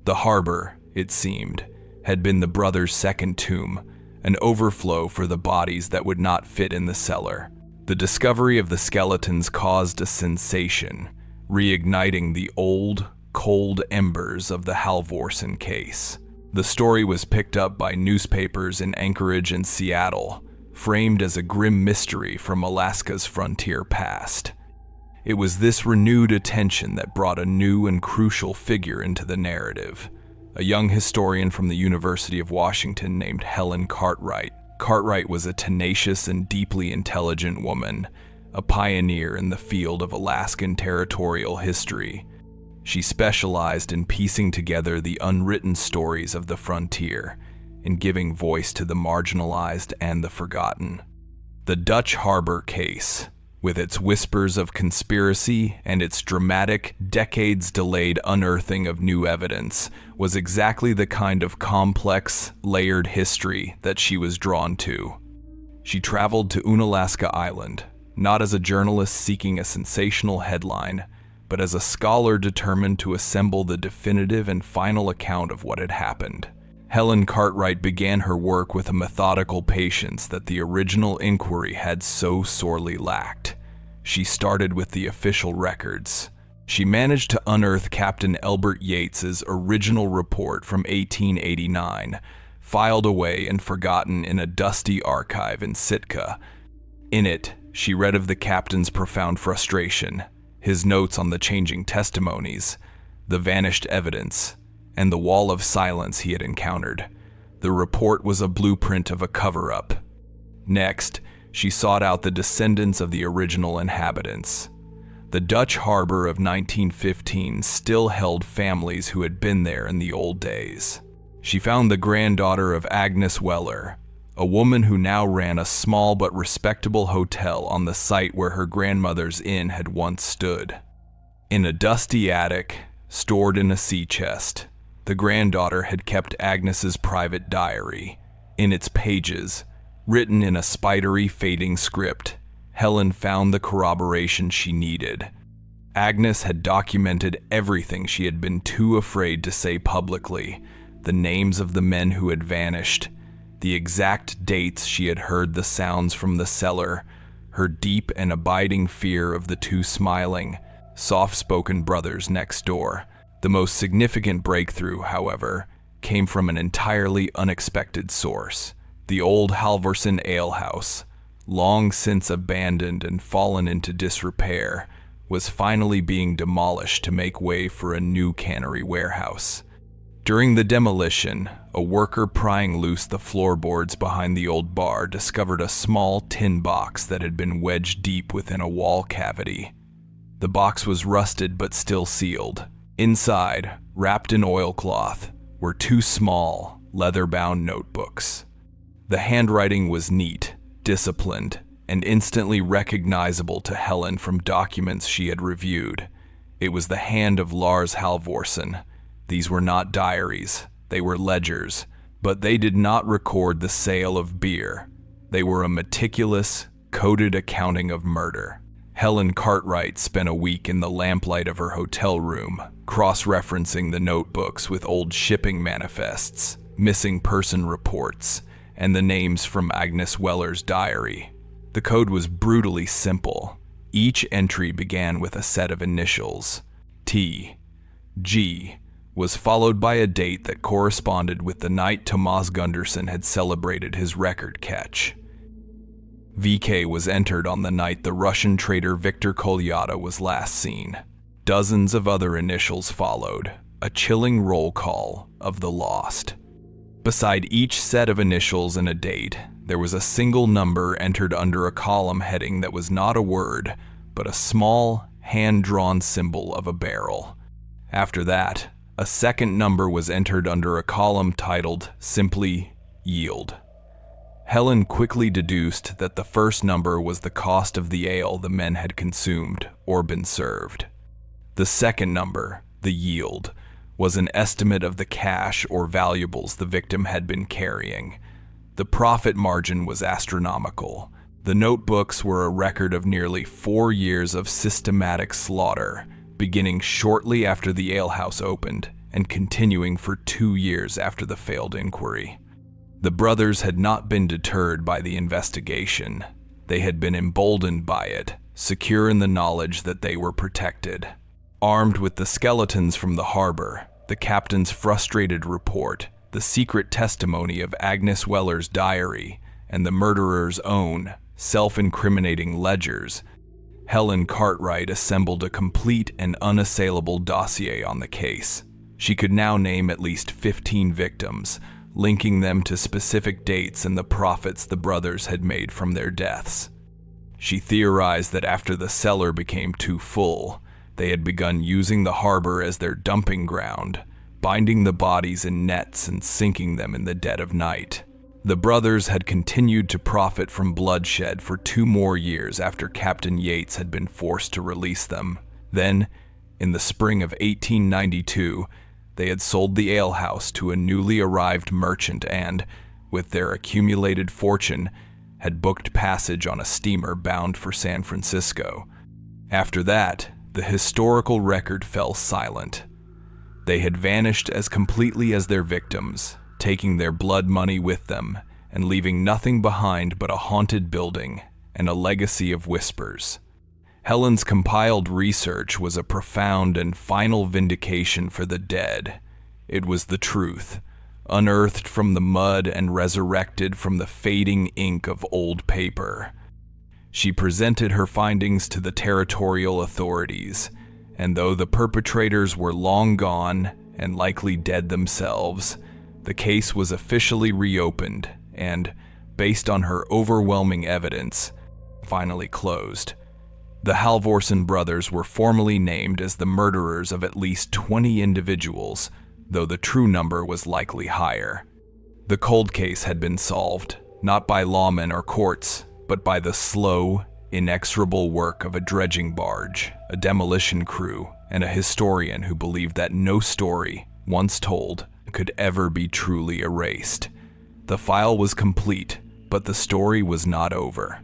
Speaker 1: The harbor, it seemed, had been the brothers' second tomb, an overflow for the bodies that would not fit in the cellar. The discovery of the skeletons caused a sensation, reigniting the old, cold embers of the Halvorsen case. The story was picked up by newspapers in Anchorage and Seattle, framed as a grim mystery from Alaska's frontier past. It was this renewed attention that brought a new and crucial figure into the narrative, a young historian from the University of Washington named Helen Cartwright. Cartwright was a tenacious and deeply intelligent woman, a pioneer in the field of Alaskan territorial history. She specialized in piecing together the unwritten stories of the frontier and giving voice to the marginalized and the forgotten. The Dutch Harbor case, with its whispers of conspiracy and its dramatic, decades-delayed unearthing of new evidence, was exactly the kind of complex, layered history that she was drawn to. She traveled to Unalaska Island, not as a journalist seeking a sensational headline, but as a scholar determined to assemble the definitive and final account of what had happened. Helen Cartwright began her work with a methodical patience that the original inquiry had so sorely lacked. She started with the official records. She managed to unearth Captain Elbert Yates's original report from 1889, filed away and forgotten in a dusty archive in Sitka. In it, she read of the captain's profound frustration, his notes on the changing testimonies, the vanished evidence, and the wall of silence he had encountered. The report was a blueprint of a cover-up. Next, she sought out the descendants of the original inhabitants. The Dutch harbor of 1915 still held families who had been there in the old days. She found the granddaughter of Agnes Weller, a woman who now ran a small but respectable hotel on the site where her grandmother's inn had once stood. In a dusty attic, stored in a sea chest, the granddaughter had kept Agnes's private diary. In its pages, written in a spidery, fading script, Helen found the corroboration she needed. Agnes had documented everything she had been too afraid to say publicly: the names of the men who had vanished, the exact dates she had heard the sounds from the cellar, her deep and abiding fear of the two smiling, soft-spoken brothers next door. The most significant breakthrough, however, came from an entirely unexpected source. The old Halvorsen Alehouse, long since abandoned and fallen into disrepair, was finally being demolished to make way for a new cannery warehouse. During the demolition, a worker prying loose the floorboards behind the old bar discovered a small tin box that had been wedged deep within a wall cavity. The box was rusted but still sealed. Inside, wrapped in oilcloth, were two small, leather-bound notebooks. The handwriting was neat, disciplined, and instantly recognizable to Helen from documents she had reviewed. It was the hand of Lars Halvorsen. These were not diaries, they were ledgers, but they did not record the sale of beer. They were a meticulous, coded accounting of murder. Helen Cartwright spent a week in the lamplight of her hotel room, cross-referencing the notebooks with old shipping manifests, missing person reports, and the names from Agnes Weller's diary. The code was brutally simple. Each entry began with a set of initials. T. G. was followed by a date that corresponded with the night Tomas Gunderson had celebrated his record catch. VK was entered on the night the Russian trader Viktor Kolyada was last seen. Dozens of other initials followed, a chilling roll call of the lost. Beside each set of initials and a date, there was a single number entered under a column heading that was not a word, but a small, hand-drawn symbol of a barrel. After that, a second number was entered under a column titled simply Yield. Helen quickly deduced that the first number was the cost of the ale the men had consumed or been served. The second number, the yield, was an estimate of the cash or valuables the victim had been carrying. The profit margin was astronomical. The notebooks were a record of nearly 4 years of systematic slaughter, beginning shortly after the alehouse opened and continuing for 2 years after the failed inquiry. The brothers had not been deterred by the investigation. They had been emboldened by it, secure in the knowledge that they were protected. Armed with the skeletons from the harbor, the captain's frustrated report, the secret testimony of Agnes Weller's diary, and the murderer's own, self-incriminating ledgers, Helen Cartwright assembled a complete and unassailable dossier on the case. She could now name at least 15 victims, linking them to specific dates and the profits the brothers had made from their deaths. She theorized that after the cellar became too full, they had begun using the harbor as their dumping ground, binding the bodies in nets and sinking them in the dead of night. The brothers had continued to profit from bloodshed for 2 more years after Captain Yates had been forced to release them. Then, in the spring of 1892, they had sold the alehouse to a newly arrived merchant and, with their accumulated fortune, had booked passage on a steamer bound for San Francisco. After that, the historical record fell silent. They had vanished as completely as their victims, taking their blood money with them and leaving nothing behind but a haunted building and a legacy of whispers. Helen's compiled research was a profound and final vindication for the dead. It was the truth, unearthed from the mud and resurrected from the fading ink of old paper. She presented her findings to the territorial authorities, and though the perpetrators were long gone and likely dead themselves, the case was officially reopened and, based on her overwhelming evidence, finally closed. The Halvorsen brothers were formally named as the murderers of at least 20 individuals, though the true number was likely higher. The cold case had been solved, not by lawmen or courts, but by the slow, inexorable work of a dredging barge, a demolition crew, and a historian who believed that no story, once told, could ever be truly erased. The file was complete, but the story was not over.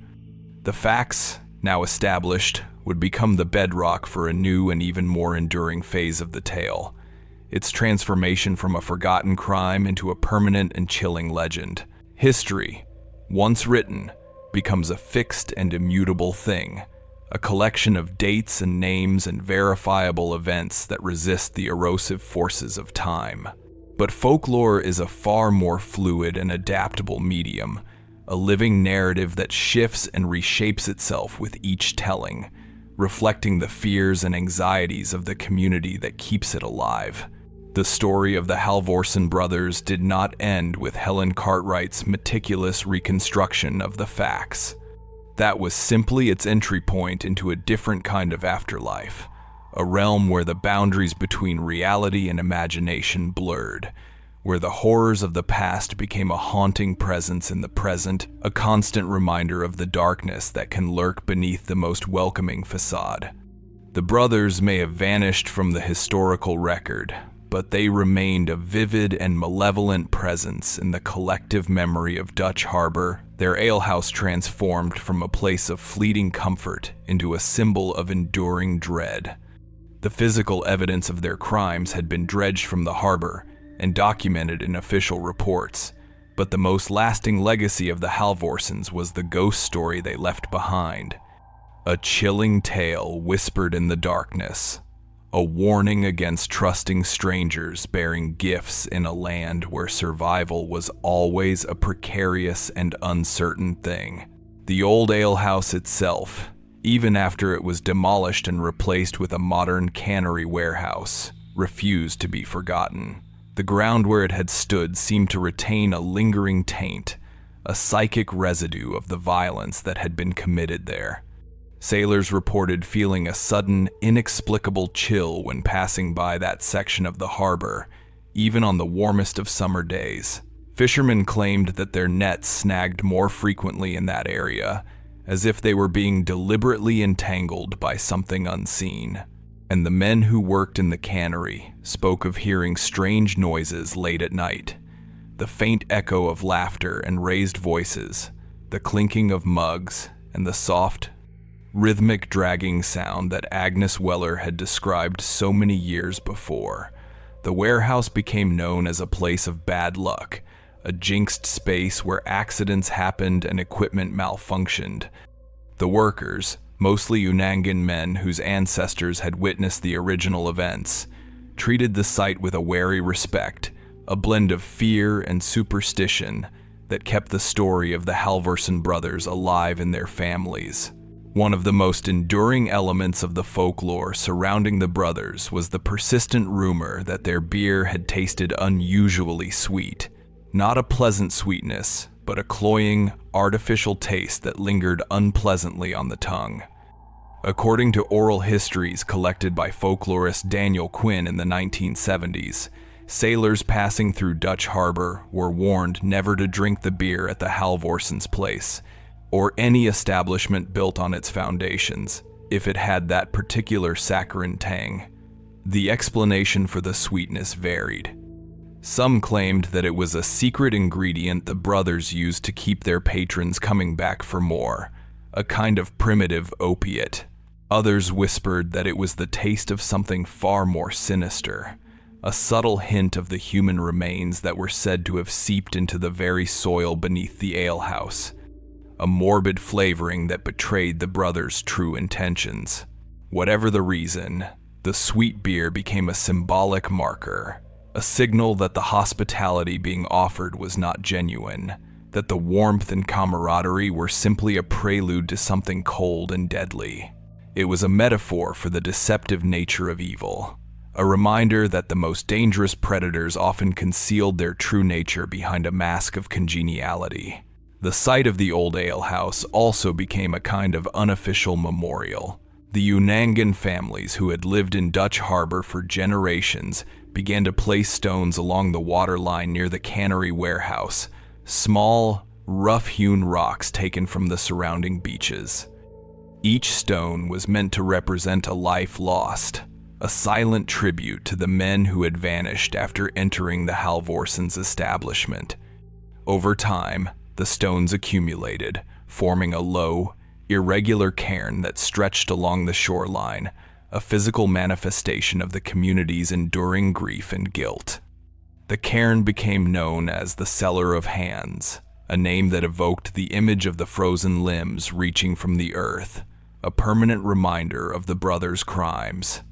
Speaker 1: The facts, now established, would become the bedrock for a new and even more enduring phase of the tale. Its transformation from a forgotten crime into a permanent and chilling legend. History, once written, becomes a fixed and immutable thing, a collection of dates and names and verifiable events that resist the erosive forces of time. But folklore is a far more fluid and adaptable medium, a living narrative that shifts and reshapes itself with each telling, reflecting the fears and anxieties of the community that keeps it alive. The story of the Halvorsen brothers did not end with Helen Cartwright's meticulous reconstruction of the facts. That was simply its entry point into a different kind of afterlife, a realm where the boundaries between reality and imagination blurred, where the horrors of the past became a haunting presence in the present, a constant reminder of the darkness that can lurk beneath the most welcoming facade. The brothers may have vanished from the historical record, but they remained a vivid and malevolent presence in the collective memory of Dutch Harbor, their alehouse transformed from a place of fleeting comfort into a symbol of enduring dread. The physical evidence of their crimes had been dredged from the harbor and documented in official reports, but the most lasting legacy of the Halvorsens was the ghost story they left behind. A chilling tale whispered in the darkness, a warning against trusting strangers bearing gifts in a land where survival was always a precarious and uncertain thing. The old alehouse itself, even after it was demolished and replaced with a modern cannery warehouse, refused to be forgotten. The ground where it had stood seemed to retain a lingering taint, a psychic residue of the violence that had been committed there. Sailors reported feeling a sudden, inexplicable chill when passing by that section of the harbor, even on the warmest of summer days. Fishermen claimed that their nets snagged more frequently in that area, as if they were being deliberately entangled by something unseen. And the men who worked in the cannery spoke of hearing strange noises late at night, the faint echo of laughter and raised voices, the clinking of mugs, and the soft, rhythmic dragging sound that Agnes Weller had described so many years before. The warehouse became known as a place of bad luck, a jinxed space where accidents happened and equipment malfunctioned. The workers, mostly Unangan men whose ancestors had witnessed the original events, treated the site with a wary respect, a blend of fear and superstition that kept the story of the Halvorsen brothers alive in their families. One of the most enduring elements of the folklore surrounding the brothers was the persistent rumor that their beer had tasted unusually sweet. Not a pleasant sweetness, but a cloying, artificial taste that lingered unpleasantly on the tongue. According to oral histories collected by folklorist Daniel Quinn in the 1970s, sailors passing through Dutch Harbor were warned never to drink the beer at the Halvorsens' place, or any establishment built on its foundations, if it had that particular saccharine tang. The explanation for the sweetness varied. Some claimed that it was a secret ingredient the brothers used to keep their patrons coming back for more, a kind of primitive opiate. Others whispered that it was the taste of something far more sinister, a subtle hint of the human remains that were said to have seeped into the very soil beneath the alehouse, a morbid flavoring that betrayed the brothers' true intentions. Whatever the reason, the sweet beer became a symbolic marker, a signal that the hospitality being offered was not genuine, that the warmth and camaraderie were simply a prelude to something cold and deadly. It was a metaphor for the deceptive nature of evil, a reminder that the most dangerous predators often concealed their true nature behind a mask of congeniality. The site of the old alehouse also became a kind of unofficial memorial. The Unangan families who had lived in Dutch Harbor for generations began to place stones along the waterline near the cannery warehouse, small, rough-hewn rocks taken from the surrounding beaches. Each stone was meant to represent a life lost, a silent tribute to the men who had vanished after entering the Halvorsens' establishment. Over time, the stones accumulated, forming a low, irregular cairn that stretched along the shoreline, a physical manifestation of the community's enduring grief and guilt. The cairn became known as the Cellar of Hands, a name that evoked the image of the frozen limbs reaching from the earth, a permanent reminder of the brothers' crimes.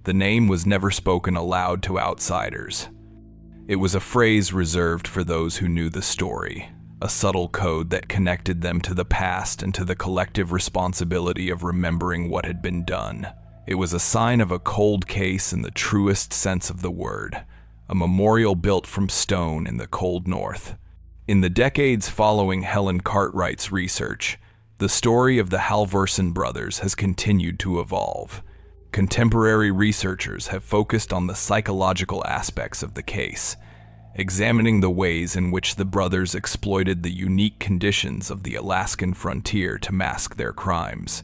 Speaker 1: The name was never spoken aloud to outsiders. It was a phrase reserved for those who knew the story, a subtle code that connected them to the past and to the collective responsibility of remembering what had been done. It was a sign of a cold case in the truest sense of the word, a memorial built from stone in the cold north. In the decades following Helen Cartwright's research, the story of the Halvorsen brothers has continued to evolve. Contemporary researchers have focused on the psychological aspects of the case, examining the ways in which the brothers exploited the unique conditions of the Alaskan frontier to mask their crimes.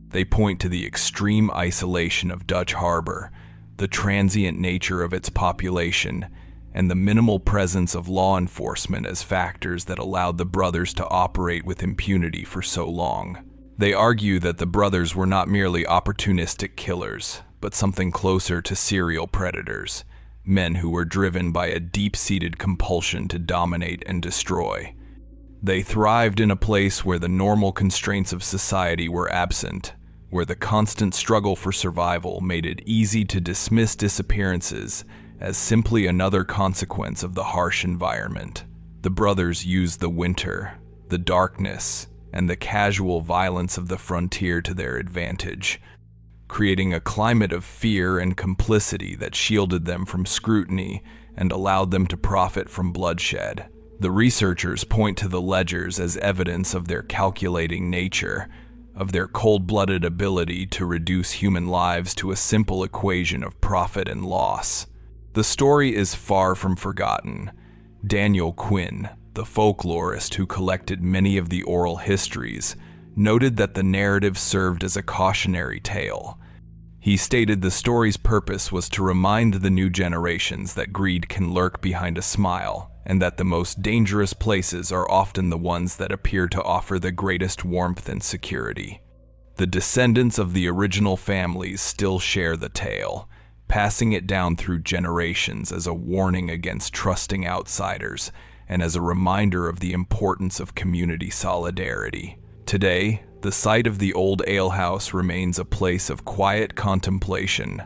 Speaker 1: They point to the extreme isolation of Dutch Harbor, the transient nature of its population, and the minimal presence of law enforcement as factors that allowed the brothers to operate with impunity for so long. They argue that the brothers were not merely opportunistic killers, but something closer to serial predators, men who were driven by a deep-seated compulsion to dominate and destroy. They thrived in a place where the normal constraints of society were absent, where the constant struggle for survival made it easy to dismiss disappearances as simply another consequence of the harsh environment. The brothers used the winter, the darkness, and the casual violence of the frontier to their advantage, creating a climate of fear and complicity that shielded them from scrutiny and allowed them to profit from bloodshed. The researchers point to the ledgers as evidence of their calculating nature, of their cold-blooded ability to reduce human lives to a simple equation of profit and loss. The story is far from forgotten. Daniel Quinn, the folklorist who collected many of the oral histories, noted that the narrative served as a cautionary tale. He stated the story's purpose was to remind the new generations that greed can lurk behind a smile, and that the most dangerous places are often the ones that appear to offer the greatest warmth and security. The descendants of the original families still share the tale, passing it down through generations as a warning against trusting outsiders and as a reminder of the importance of community solidarity. Today, the site of the old alehouse remains a place of quiet contemplation.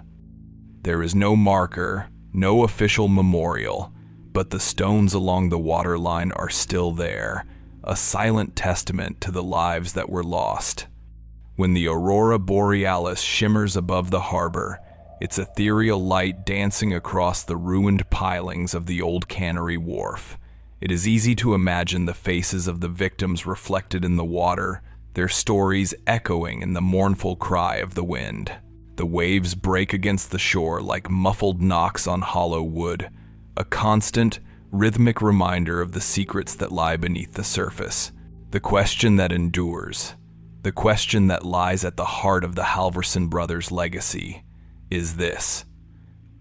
Speaker 1: There is no marker, no official memorial, but the stones along the waterline are still there, a silent testament to the lives that were lost. When the aurora borealis shimmers above the harbor, its ethereal light dancing across the ruined pilings of the old cannery wharf, it is easy to imagine the faces of the victims reflected in the water, their stories echoing in the mournful cry of the wind. The waves break against the shore like muffled knocks on hollow wood, a constant, rhythmic reminder of the secrets that lie beneath the surface. The question that endures, the question that lies at the heart of the Halvorsen brothers' legacy, is this: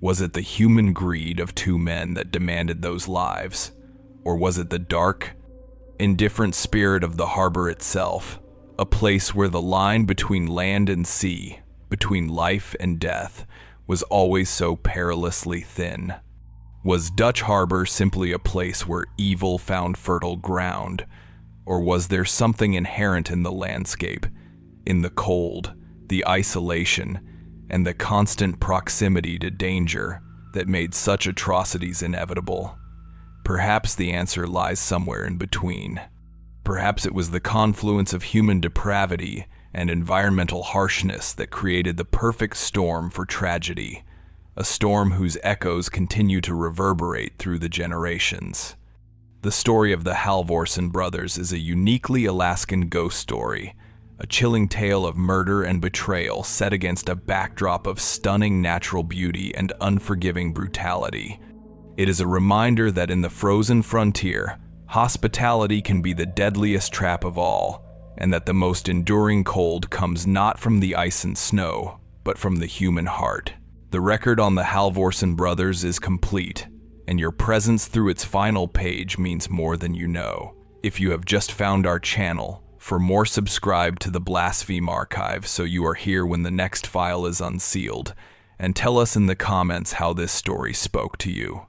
Speaker 1: was it the human greed of two men that demanded those lives? Or was it the dark, indifferent spirit of the harbor itself, a place where the line between land and sea, between life and death, was always so perilously thin? Was Dutch Harbor simply a place where evil found fertile ground? Or was there something inherent in the landscape, in the cold, the isolation, and the constant proximity to danger that made such atrocities inevitable? Perhaps the answer lies somewhere in between. Perhaps it was the confluence of human depravity and environmental harshness that created the perfect storm for tragedy, a storm whose echoes continue to reverberate through the generations. The story of the Halvorsen brothers is a uniquely Alaskan ghost story, a chilling tale of murder and betrayal set against a backdrop of stunning natural beauty and unforgiving brutality. It is a reminder that in the frozen frontier, hospitality can be the deadliest trap of all, and that the most enduring cold comes not from the ice and snow, but from the human heart. The record on the Halvorsen brothers is complete, and your presence through its final page means more than you know. If you have just found our channel, for more, subscribe to the Blaspheme Archive so you are here when the next file is unsealed, and tell us in the comments how this story spoke to you.